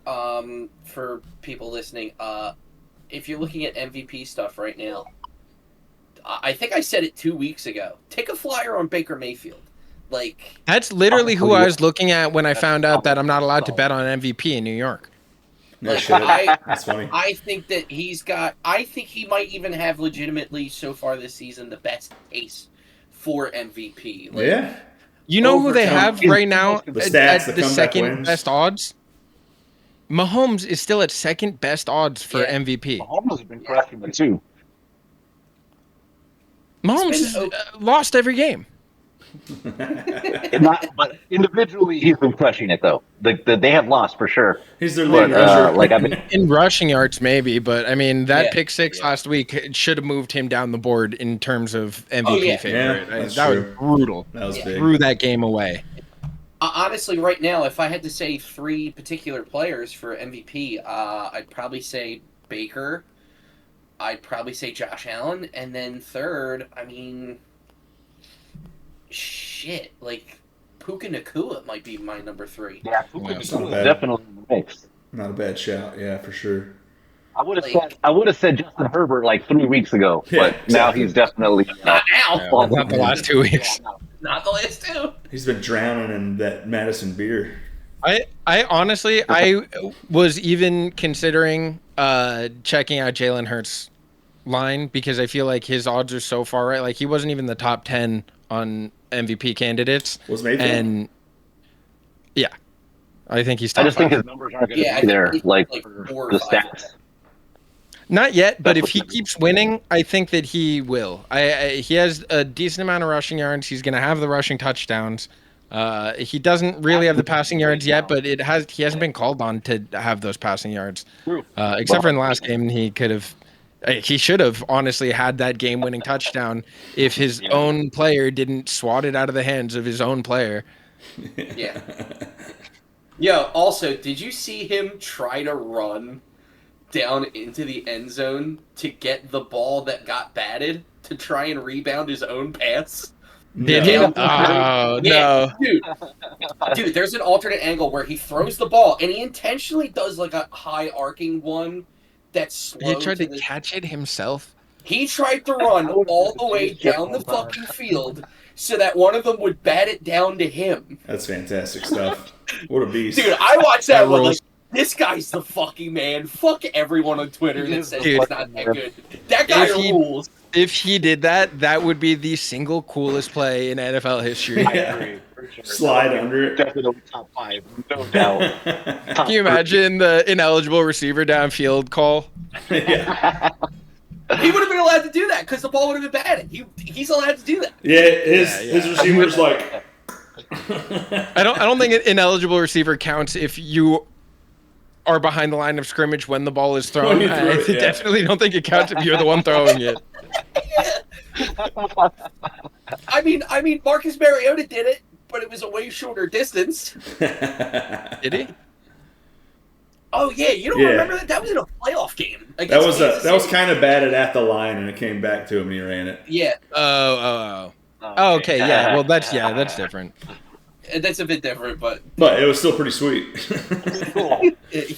for people listening, if you're looking at MVP stuff right now, I think I said it 2 weeks ago. Take a flyer on Baker Mayfield. Like, that's literally who I was looking at when I found out that I'm not allowed to bet on MVP in New York. No shit. That's funny. I think that I think he might even have legitimately so far this season the best case for MVP. Like, yeah. You know who they have right now The stats, at the the second wins. best odds? Mahomes is still at second best odds for Yeah. MVP. Mahomes has been crushing it too. Mahomes has lost every game. But individually, he's been crushing it though. They have lost for sure. He's their But leading rusher. like I've been, In rushing yards, maybe, but I mean that Yeah. pick six last week should have moved him down the board in terms of MVP Oh, yeah. favorite. Yeah, that's that true. was brutal. That was Yeah. big. Threw that game away. Honestly, right now, if I had to say 3 particular players for MVP, I'd probably say Baker. I'd probably say Josh Allen, and then third, I mean, shit, like Puka Nacua might be my number 3. yeah, It's not bad. definitely in the mix. Not a bad shout. Yeah, for sure. I would have said Justin Herbert like 3 weeks ago, Yeah, but now exactly. he's definitely Not now, well, Not the last 2 weeks. not the last 2. He's been drowning in that Madison beer. I honestly, I was even considering checking out Jalen Hurts' line because I feel like his odds are so far right. Like he wasn't even the top 10 on MVP candidates. Was Mayfield? And yeah, I think he's I top just think 5. his numbers aren't going to Yeah, I be think there, he's like like for 4 or the 5. stats. Not yet, but That's if he what- keeps winning, I think that he will. He has a decent amount of rushing yards. He's going to have the rushing touchdowns. He doesn't really have the passing yards yet, but he hasn't been called on to have those passing yards. Except for in the last game, he should have honestly had that game-winning touchdown if his own player didn't swat it out of the hands of his own player. Yeah. Yo, also, did you see him try to run down into the end zone to get the ball that got batted to try and rebound his own pass? Did he? No. Oh, Yeah, no. dude, there's an alternate angle where he throws the ball and he intentionally does like a high arcing one that's slow. He tried to the- catch it himself. He tried to run all the way down the fucking field so that one of them would bat it down to him. That's fantastic stuff. What a beast. Dude, I watched that That one rules. like, this guy's the fucking man. Fuck everyone on Twitter that says Dude. he's not that good. That guy If he- rules. If he did that, that would be the single coolest play in NFL history. I agree. For sure. Slide under it. Definitely top 5, no doubt. Can you imagine the ineligible receiver downfield call? Yeah. He would have been allowed to do that because the ball would have been batted. He's allowed to do that. Yeah, his receiver's like. I don't think an ineligible receiver counts if you are behind the line of scrimmage when the ball is thrown. When you throw I it, yeah. definitely don't think it counts if you're the one throwing it. I mean, Marcus Mariota did it, but it was a way shorter distance. Did he? Oh yeah, you don't Yeah. remember that? That was in a playoff game. That was kind of batted at the line, and it came back to him, and he ran it. Yeah, Oh, okay, yeah. Well, that's different. that's a bit different, but But it was still pretty sweet.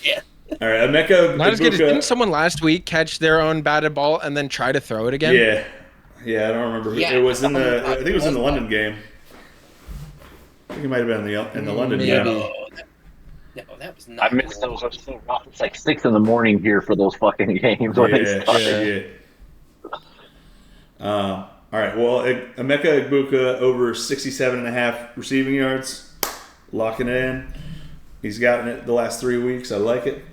yeah. All right, Emeka. Not as good as Egbuka- didn't someone last week catch their own batted ball and then try to throw it again? Yeah, I don't remember. Yeah. It was in the. I think it was in the London game. I think it might have been in the London Maybe. game. No, that was not. I missed those. I'm so rough. It's like 6 a.m. here for those fucking games. When they Yeah, start. yeah. All right. Well, Emeka Egbuka over 67.5 receiving yards, locking it in. He's gotten it the last 3 weeks. I like it.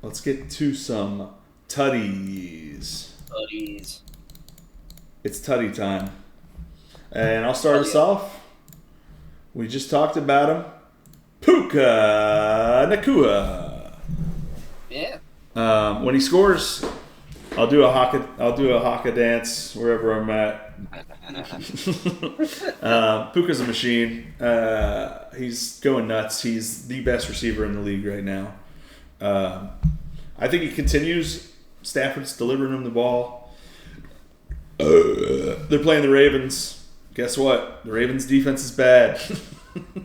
Let's get to some tutties. Buddies. It's tutty time, and I'll start us off. We just talked about him. Puka Nacua. Yeah. When he scores, I'll do a haka dance wherever I'm at. Puka's a machine. He's going nuts. He's the best receiver in the league right now. I think he continues. Stafford's delivering him the ball. They're playing the Ravens. Guess what? The Ravens' defense is bad.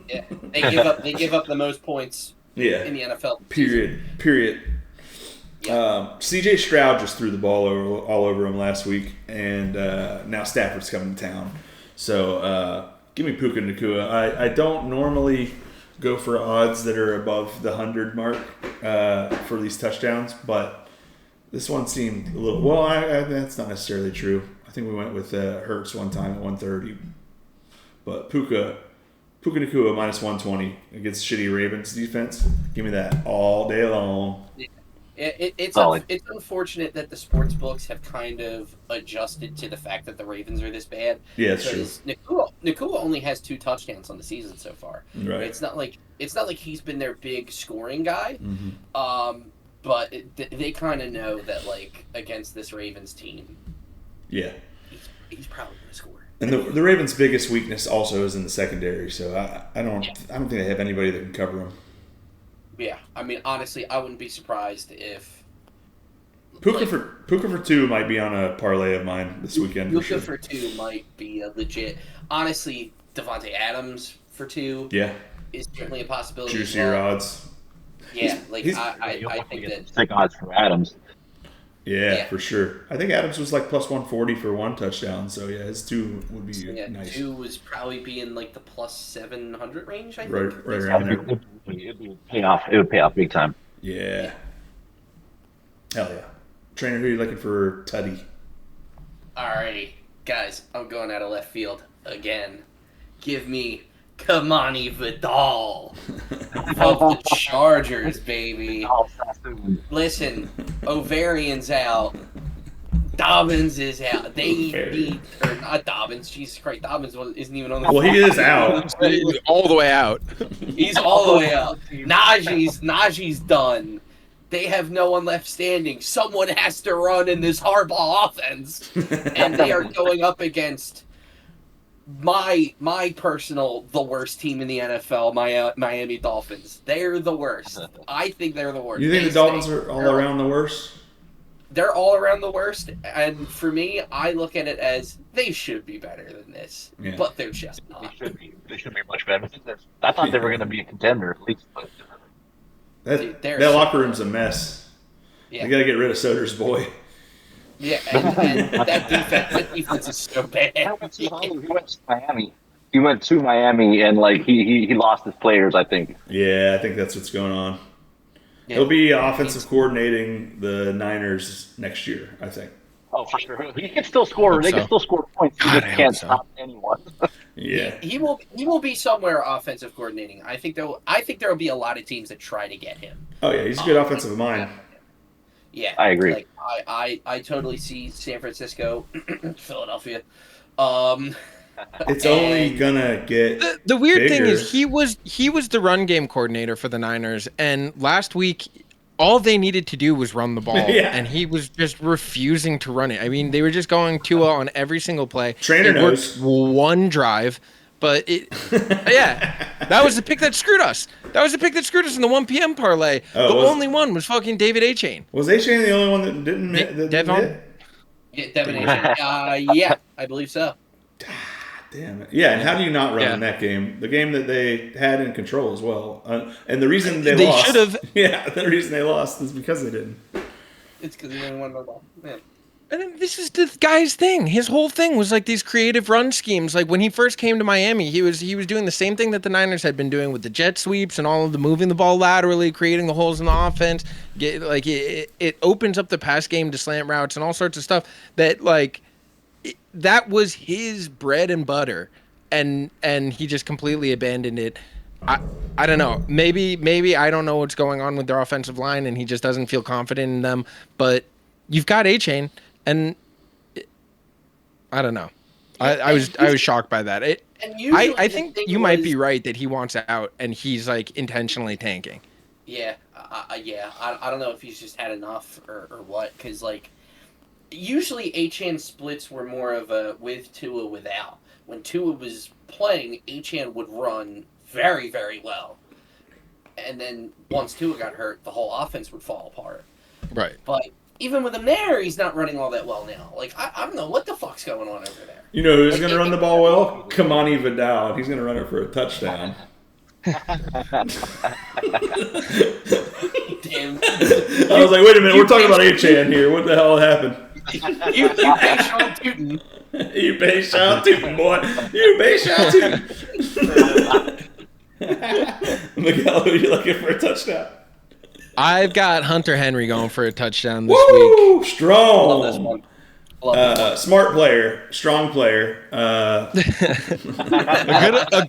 Yeah, they give up the most points in the NFL. Period. Yeah. C.J. Stroud just threw the ball all over him last week, and now Stafford's coming to town. So give me Puka Nacua. I don't normally go for odds that are above the 100 mark for these touchdowns, but this one seemed a little. Well, that's not necessarily true. I think we went with Hurts one time at 130, but Puka Nacua minus 120 against shitty Ravens defense. Give me that all day long. It's unfortunate that the sports books have kind of adjusted to the fact that the Ravens are this bad. Yeah, it's true. Nacua only has 2 touchdowns on the season so far. Right. It's not like he's been their big scoring guy. Mm-hmm. But they kind of know that like against this Ravens team, yeah, he's probably going to score. And the Ravens' biggest weakness also is in the secondary. So I don't think they have anybody that can cover them. Yeah, I mean, honestly, I wouldn't be surprised if Puka for 2 might be on a parlay of mine this weekend. Puka for 2 might be a legit. Honestly, Davante Adams for 2 is certainly a possibility. Juicier odds. Yeah, I think that sick odds for Adams. Yeah, for sure. I think Adams was like plus 140 for 1 touchdown. So yeah, his 2 would be nice. 2 was probably be in like the plus 700 range. I think. Right around there. It would pay off. It would pay off big time. Yeah. Hell yeah. Trainer, who are you looking for Tutty? Alrighty, guys, I'm going out of left field again. Give me Kimani Vidal of the Chargers, baby. Listen, Ovarian's out. Dobbins is out. Not Dobbins. Jesus Christ, Dobbins isn't even on the. Well, he is out. All the way out. He's all the way out. Najee's done. They have no one left standing. Someone has to run in this Harbaugh offense, and they are going up against my personal the worst team in the NFL, Miami Dolphins. They're the worst. I think they're the worst. You think the Dolphins are all around the worst? They're all around the worst, and for me, I look at it as they should be better than this, but they're just not. They should be much better. I thought they were going to be a contender at least. But that locker room's a mess. Yeah. They got to get rid of Soder's boy. Yeah, and that defense is so bad. He went to Miami. He went to Miami, and like he lost his players, I think. Yeah, I think that's what's going on. Yeah. He'll be offensive coordinating the Niners next year, I think. Oh, for sure. He can still score. They can still score points. He just can't stop anyone. Yeah. He will be somewhere offensive coordinating. I think there will be a lot of teams that try to get him. Oh yeah, he's a good offensive mind. Yeah, I agree. Like, I totally see San Francisco, Philadelphia. It's only gonna get the weird bigger. thing is he was the run game coordinator for the Niners, and last week all they needed to do was run the ball, and he was just refusing to run it. I mean, they were just going Tua on every single play. Trainor knows. One drive, but that was the pick that screwed us. That was the pick that screwed us in the 1 p.m. parlay. The only one was fucking David A-Chain. Was A-Chain the only one that didn't hit? Devon? Yeah, Devon A-Chain. Yeah, I believe so. Damn it. Yeah, and how do you not run in that game? The game that they had in control as well. And the reason they lost. should have. Yeah, the reason they lost is because they didn't. It's because they didn't want to run the ball. Man. And then this is the guy's thing. His whole thing was like these creative run schemes. Like when he first came to Miami, he was doing the same thing that the Niners had been doing with the jet sweeps and all of the moving the ball laterally, creating the holes in the offense. It opens up the pass game to slant routes and all sorts of stuff that that was his bread and butter, and he just completely abandoned it. I don't know. Maybe I don't know what's going on with their offensive line, and he just doesn't feel confident in them. But you've got A-Chain, and I don't know. I was shocked by that. I think you might be right that he wants out, and he's like intentionally tanking. Yeah, I don't know if he's just had enough or what, because usually Achane splits were more of a with Tua without. When Tua was playing, Achane would run very, very well. And then once Tua got hurt, the whole offense would fall apart. Right. But even with him there, he's not running all that well now. Like, I don't know what the fuck's going on over there. You know who's going to run the ball well? Kimani Vidal. He's going to run it for a touchdown. Damn. I was like, wait a minute, we're talking about Achane here. What the hell happened? You pay Sean Tootin. You pay Sean Tootin, boy. You pay Sean Tootin. Miguel, who are you looking for a touchdown? I've got Hunter Henry going for a touchdown this Woo! week. Strong. Love this one. Love this one. Smart player, strong player. A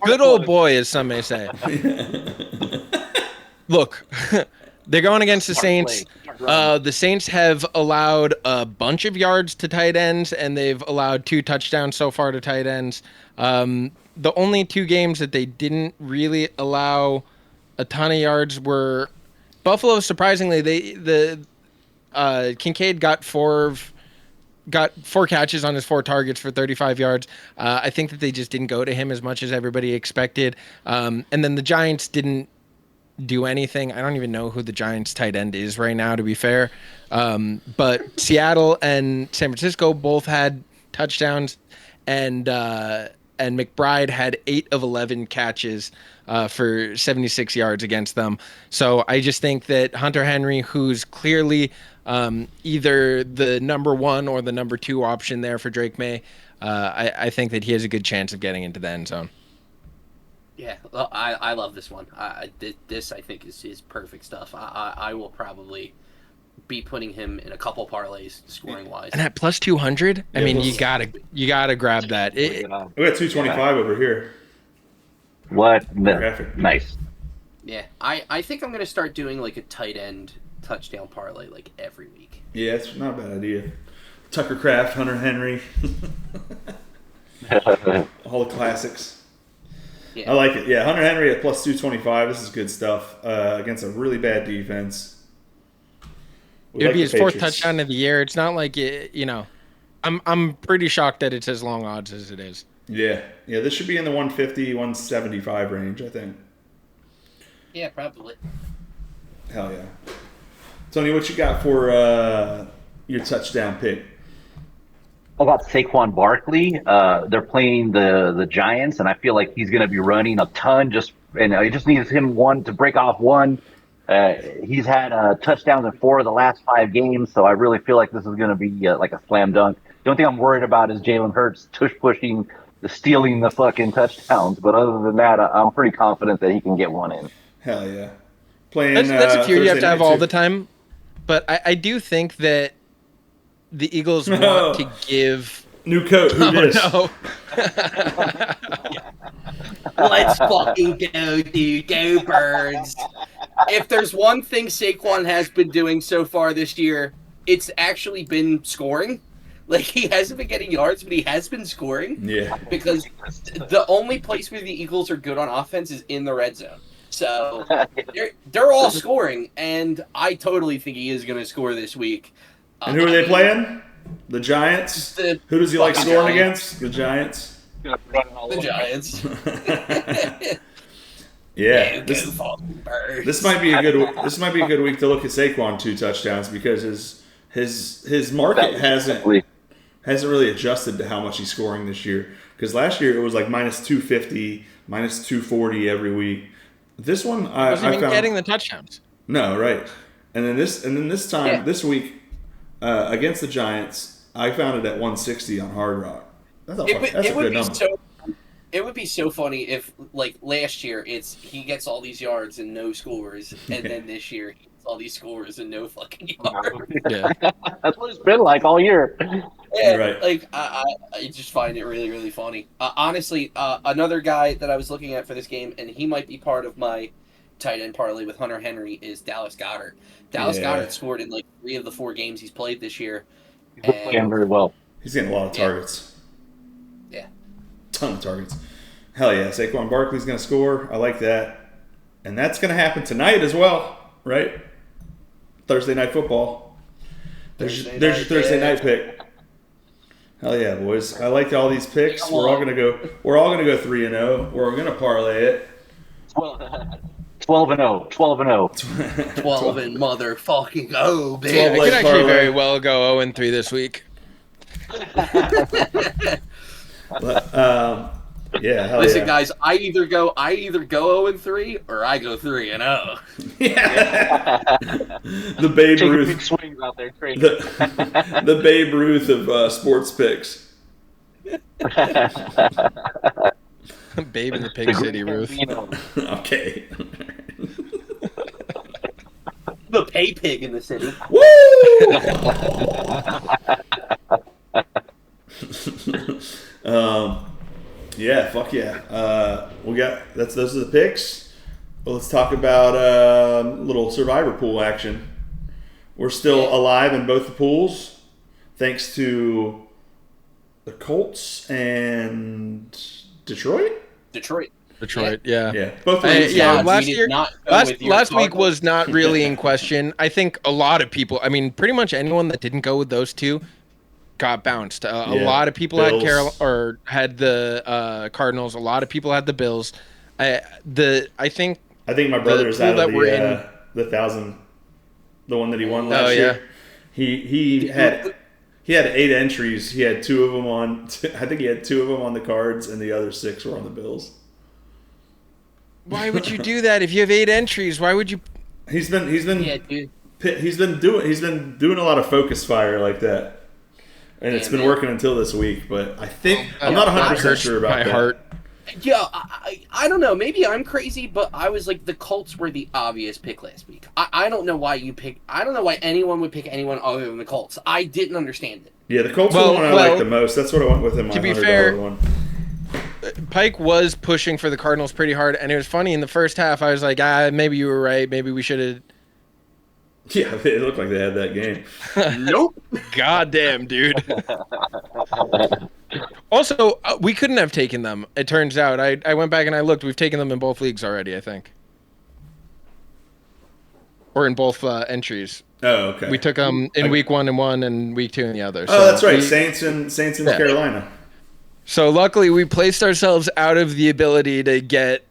good old boy, as some may say. Look, they're going against the Saints. The Saints have allowed a bunch of yards to tight ends, and they've allowed 2 touchdowns so far to tight ends. The only 2 games that they didn't really allow a ton of yards were Buffalo. Surprisingly, Kincaid got 4 catches on his 4 targets for 35 yards. I think that they just didn't go to him as much as everybody expected. And then the Giants didn't do anything. I don't even know who the Giants tight end is right now, to be fair. But Seattle and San Francisco both had touchdowns, and McBride had 8 of 11 catches for 76 yards against them. So I just think that Hunter Henry, who's clearly either the number 1 or the number 2 option there for Drake Maye, I think that he has a good chance of getting into the end zone. Yeah, well, I love this one. This I think is perfect stuff. I will probably be putting him in a couple parlays scoring wise. And at plus 200, I mean, you gotta grab that. We got 225 over here. What? Nice. Yeah, I think I'm gonna start doing like a tight end touchdown parlay like every week. Yeah, it's not a bad idea. Tucker Kraft, Hunter Henry, all the classics. Yeah. I like it. Yeah, Hunter Henry at plus 225. This is good stuff against a really bad defense. It would be his 4th touchdown of the year. It's not like I'm pretty shocked that it's as long odds as it is. Yeah. This should be in the 150, 175 range, I think. Yeah, probably. Hell yeah. Tony, what you got for your touchdown pick? I got Saquon Barkley. They're playing the Giants, and I feel like he's going to be running a ton. It just needs him to break off one. He's had touchdowns in 4 of the last 5 games, so I really feel like this is going to be like a slam dunk. The only thing I'm worried about is Jalen Hurts stealing the fucking touchdowns. But other than that, I'm pretty confident that he can get one in. Hell yeah. Playing. That's a fear you have to have all too. the time. But I do think that the Eagles want to give new coat. Who dis? No. Let's fucking go, dude. Go Birds. If there's one thing Saquon has been doing so far this year, it's actually been scoring. Like, he hasn't been getting yards, but he has been scoring. Yeah. Because the only place where the Eagles are good on offense is in the red zone. So they're all scoring, and I totally think he is going to score this week. And who are they playing? The Giants? Who does he like scoring against? The Giants? The Giants. Yeah, this might be a good week to look at Saquon 2 touchdowns because his market hasn't really adjusted to how much he's scoring this year. Because last year it was like minus 250, minus 240 every week. This one I wasn't even found getting the touchdowns. No, right. And then this time this week against the Giants, I found it at 160 on Hard Rock. That's a good number. It would be so funny if, like, last year, he gets all these yards and no scores, and then this year he gets all these scores and no fucking yards. Yeah. That's what it's been like all year. Yeah, right. Like, I just find it really, really funny. Honestly, another guy that I was looking at for this game, and he might be part of my tight end parlay with Hunter Henry, is Dallas Goedert. Goedert scored in, like, 3 of the 4 games he's played this year. He's playing very well. He's getting a lot of targets. Yeah. Ton of targets. Hell yeah, Saquon Barkley's going to score. I like that. And that's going to happen tonight as well, right? Thursday Night Football. There's your Thursday night pick. Hell yeah, boys! I liked all these picks. We're all gonna go 3-0. We're gonna parlay it. 12-0. 12-0. 12 and motherfucking oh, baby. I could actually very well go 0-3 this week. But, yeah, hell Listen, yeah. guys, I either go 0-3 or I go 3-0. Yeah. The Babe Taking Ruth. big swings out there, Craig. The Babe Ruth of sports picks. Babe in the Pig City, Ruth. Okay. The pay pig in the city. Woo! Yeah, fuck yeah. We got those are the picks. Well, let's talk about little survivor pool action. We're still alive in both the pools, thanks to the Colts and Detroit. Yeah. Both. Last week was not really in question. I think a lot of people, I mean, pretty much anyone that didn't go with those two got bounced. A lot of people had had the Cardinals. A lot of people had the Bills. I think my brother's out of the 1,000, the one that he won last year. He had 8 entries. He had 2 of them on. I think he had 2 of them on the Cards, and the other 6 were on the Bills. Why would you do that if you have 8 entries? Why would you? He's been doing a lot of focus fire like that, and it's been working until this week. But I think I'm not 100% sure about that. Heart. Yeah, I don't know. Maybe I'm crazy, but I was like, the Colts were the obvious pick last week. I don't know why you pick. I don't know why anyone would pick anyone other than the Colts. I didn't understand it. Yeah, the Colts were the one I like the most. That's what I went with in my $100 one. Pike was pushing for the Cardinals pretty hard, and it was funny in the first half. I was like, maybe you were right. Maybe we should have. Yeah, it looked like they had that game. Nope. Goddamn, dude. Also, we couldn't have taken them. It turns out. I went back and I looked. We've taken them in both leagues already, I think. Or in both entries. Oh, okay. We took them in week 1 in one and week 2 in the other. So that's right. Saints in Carolina. So luckily, we placed ourselves out of the ability to get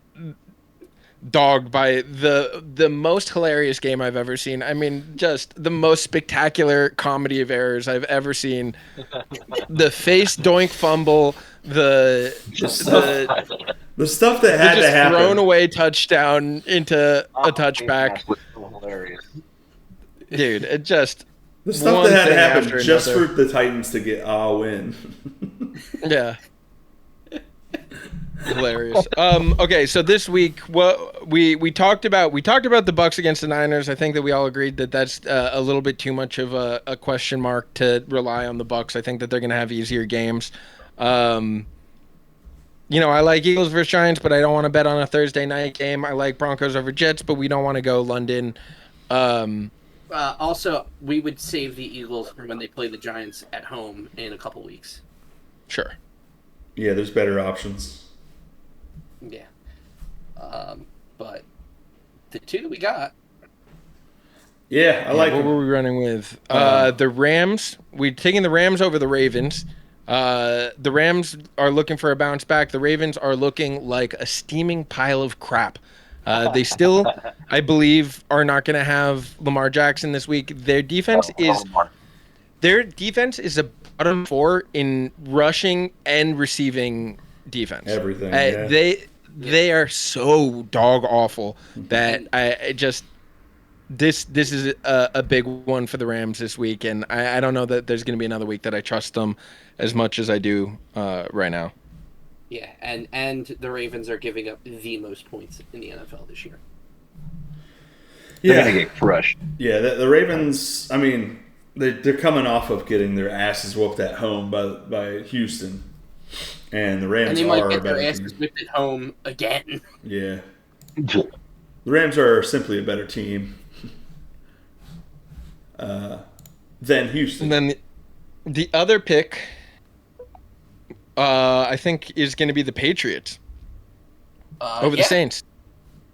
dogged by the most hilarious game I've ever seen. I mean, just the most spectacular comedy of errors I've ever seen. The face doink fumble, the stuff that had to happen. Thrown away touchdown into a touchback. Was so hilarious. Dude, it just the stuff that had to happen just for the Titans to get a win. Yeah. Hilarious. Okay, so this week, what we talked about the Bucs against the Niners. I think that we all agreed that that's a little bit too much of a question mark to rely on the Bucs. I think that they're going to have easier games. I like Eagles versus Giants, but I don't want to bet on a Thursday night game. I like Broncos over Jets, but we don't want to go London. Also, we would save the Eagles for when they play the Giants at home in a couple weeks. Sure. Yeah, there's better options. Yeah. But the 2 that we got. Yeah, I like what them. were we running with? The Rams. We're taking the Rams over the Ravens. The Rams are looking for a bounce back. The Ravens are looking like a steaming pile of crap. They still, I believe, are not going to have Lamar Jackson this week. Their defense is a bottom 4 in rushing and receiving defense. Everything. They are so dog awful that I just this is a big one for the Rams this week, and I don't know that there's going to be another week that I trust them as much as I do right now. Yeah, and the Ravens are giving up the most points in the NFL this year. They're going to get crushed. Yeah, the Ravens, I mean, they're coming off of getting their asses whooped at home by Houston. And the Rams and they might are get their better asses whipped at home again. Yeah. The Rams are simply a better team than Houston. And then the other pick, I think, is going to be the Patriots over the Saints.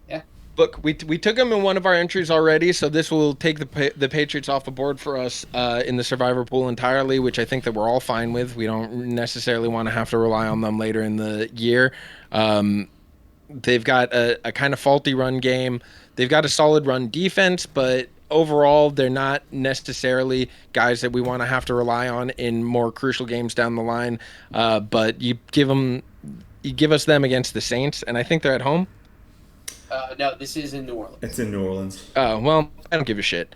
Yeah. Look, we took them in one of our entries already, so this will take the Patriots off the board for us in the survivor pool entirely, which I think that we're all fine with. We don't necessarily want to have to rely on them later in the year. They've got a kind of faulty run game. They've got a solid run defense, but overall, they're not necessarily guys that we want to have to rely on in more crucial games down the line. But you give us them against the Saints, and I think they're at home. No, this is in New Orleans. It's in New Orleans. Oh, well, I don't give a shit.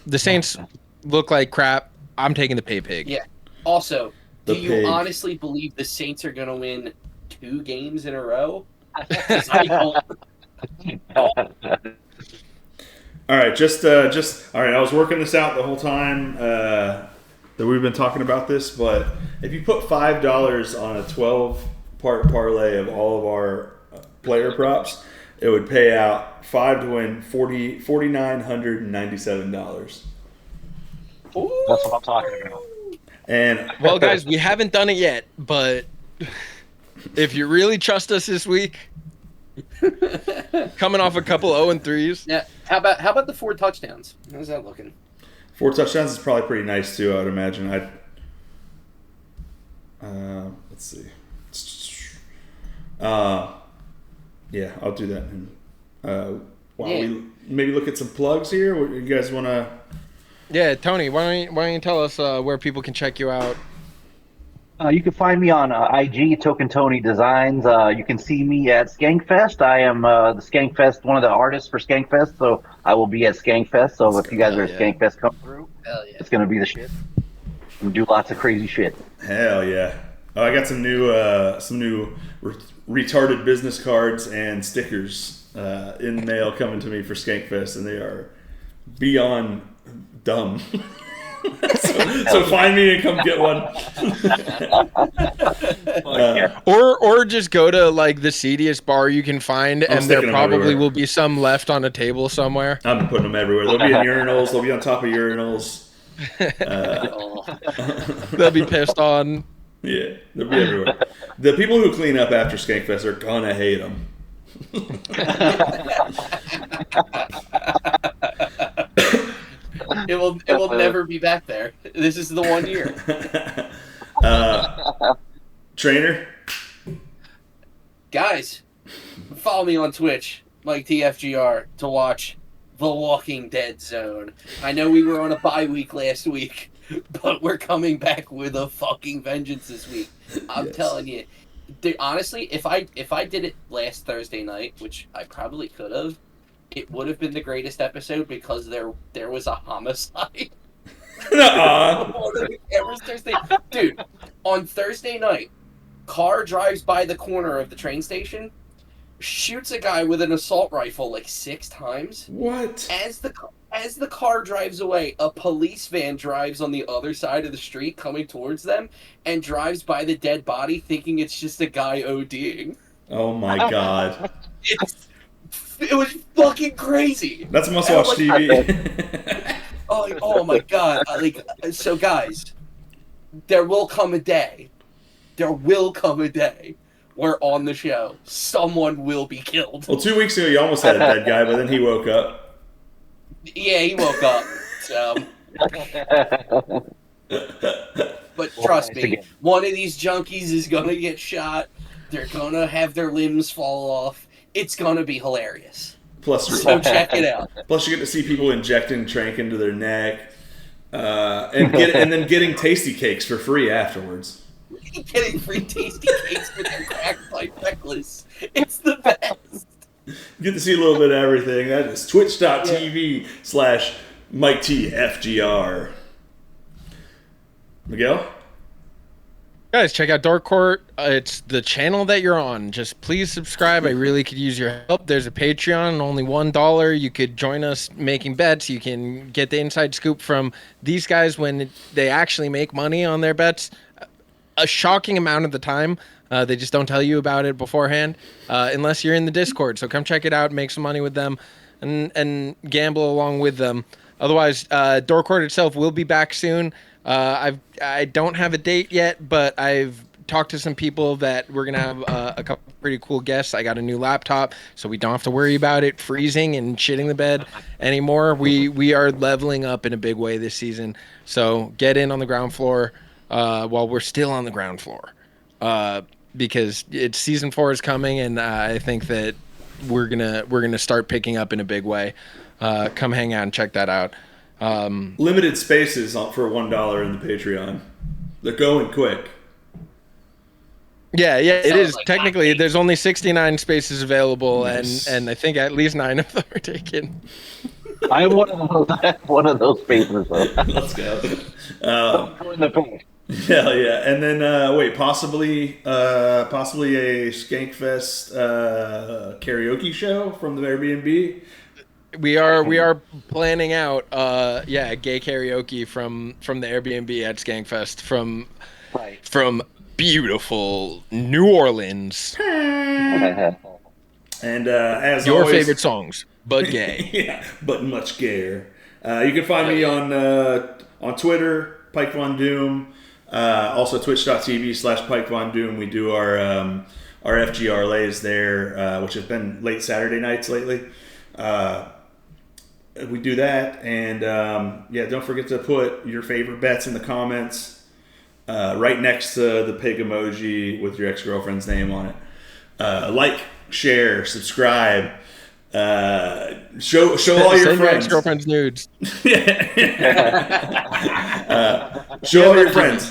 The Saints look like crap. I'm taking the pig. Yeah. Also, do you pig. honestly believe the Saints are going to win 2 games in a row? 'Cause I don't. All right, just all right. I was working this out the whole time that we've been talking about this, but if you put $5 on a 12-part parlay of all of our player props, it would pay out 5 to win $4,997. That's what I'm talking about. And Well, guys, we haven't done it yet, but if you really trust us this week, coming off a couple 0-3s. Yeah. How about the 4 touchdowns? How's that looking? 4 touchdowns is probably pretty nice too. I would imagine. Let's see. Yeah, I'll do that. And while we maybe look at some plugs here, what you guys want to? Yeah, Tony, why don't you tell us where people can check you out? You can find me on IG, Tokin Tony Designs. You can see me at Skankfest. I am the Skankfest, one of the artists for Skankfest, so I will be at Skankfest. So if you guys are at Skankfest, come through. Hell yeah. It's going to be the shit. We do lots of crazy shit. Hell yeah! Oh, I got some new retarded business cards and stickers in the mail coming to me for Skankfest, and they are beyond dumb. so find me and come get one. Or just go to like the seediest bar you can find, and there probably everywhere. will be some left on a table somewhere. I'm putting them everywhere. They'll be in urinals. They'll be on top of urinals. They'll be pissed on. Yeah, they'll be everywhere. The people who clean up after Skankfest are gonna hate them. It will never be back there. This is the 1 year. Trainor? Guys, follow me on Twitch, Mike TFGR, to watch The Walking Dead Zone. I know we were on a bye week last week, but we're coming back with a fucking vengeance this week. I'm telling you. Dude, honestly, if I did it last Thursday night, which I probably could have, it would have been the greatest episode because there was a homicide. Dude, on Thursday night, car drives by the corner of the train station, shoots a guy with an assault rifle like 6 times. What? As the car drives away, a police van drives on the other side of the street coming towards them and drives by the dead body thinking it's just a guy ODing. Oh my god. It was fucking crazy. That's must-watch TV. Oh my god. So guys, there will come a day where on the show, someone will be killed. Well, 2 weeks ago, you almost had a dead guy, but then he woke up. Yeah, he woke up. So. But trust me, one of these junkies is going to get shot. They're going to have their limbs fall off. It's going to be hilarious. So check it out. Plus, you get to see people injecting trank into their neck, and then getting tasty cakes for free afterwards. Getting free tasty cakes with their cracked pipe necklace. It's the best. You get to see a little bit of everything. That is twitch.tv/MikeTFGR. Miguel? Guys, check out Dork. It's the channel that you're on. Just please subscribe. I really could use your help. There's a Patreon, only $1. You could join us making bets. You can get the inside scoop from these guys when they actually make money on their bets. A shocking amount of the time. They just don't tell you about it beforehand unless you're in the Discord. So come check it out, make some money with them, and gamble along with them. Otherwise, Dork itself will be back soon. I don't have a date yet, but I've talked to some people that we're gonna have a couple pretty cool guests. I got a new laptop, so we don't have to worry about it freezing and shitting the bed anymore. We are leveling up in a big way this season. So get in on the ground floor while we're still on the ground floor, because it's season 4 is coming, and I think that we're gonna start picking up in a big way. Come hang out and check that out. Limited spaces for $1 in the Patreon. They're going quick. Yeah, it is. Like Technically, there's only 69 spaces available, Nice. and I think at least 9 of them are taken. I have one of those spaces. Let's go. Join the page. Hell yeah. And then, possibly a Skankfest karaoke show from the Airbnb. We are planning out gay karaoke from the Airbnb at Skankfest from beautiful New Orleans. And as Your always, favorite songs, but gay. yeah, but much gayer. You can find me on Twitter, Pike Von Doom. Also twitch.tv/Pike Von Doom. We do our FGR lays there, which have been late Saturday nights lately. We do that, and don't forget to put your favorite bets in the comments right next to the pig emoji with your ex-girlfriend's name on it. Like, share, subscribe, show all your Send friends. ex-girlfriend's nudes. Show all your friends.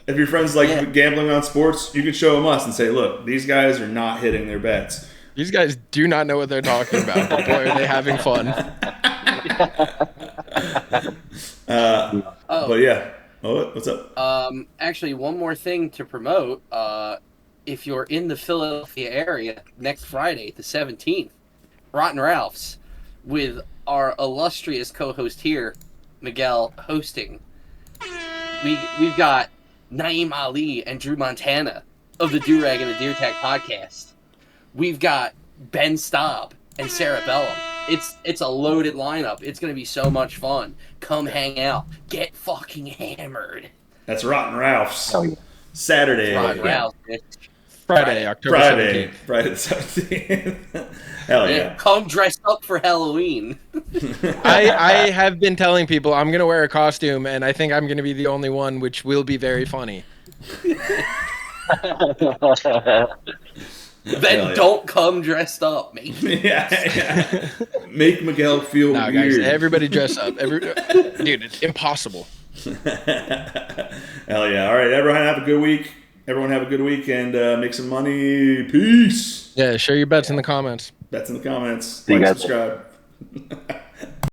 If your friends like gambling on sports, you can show them us and say, look, these guys are not hitting their bets. These guys do not know what they're talking about, but boy, are they having fun. But yeah. Oh, what's up? Actually, one more thing to promote. If you're in the Philadelphia area next Friday, the 17th, Rotten Ralph's, with our illustrious co-host here, Miguel, hosting. We've got Naeem Ali and Drew Montana of the Do-Rag and the Deer Tag podcast. We've got Ben Staub and Sarah Bellum. It's a loaded lineup. It's going to be so much fun. Come hang out. Get fucking hammered. That's Rotten Ralph's. Oh, yeah. Saturday. Rotten Ralph's, bitch. Friday, October 17th. Friday the 17th. Hell yeah. Come dressed up for Halloween. I have been telling people I'm going to wear a costume, and I think I'm going to be the only one, which will be very funny. Then don't come dressed up, mate. yeah. Make Miguel feel No, weird. guys, everybody dress up. Dude, it's impossible. Hell yeah. All right, everyone have a good week. And make some money. Peace. Yeah, share your bets in the comments. Bets in the comments. See you Like, guys. subscribe.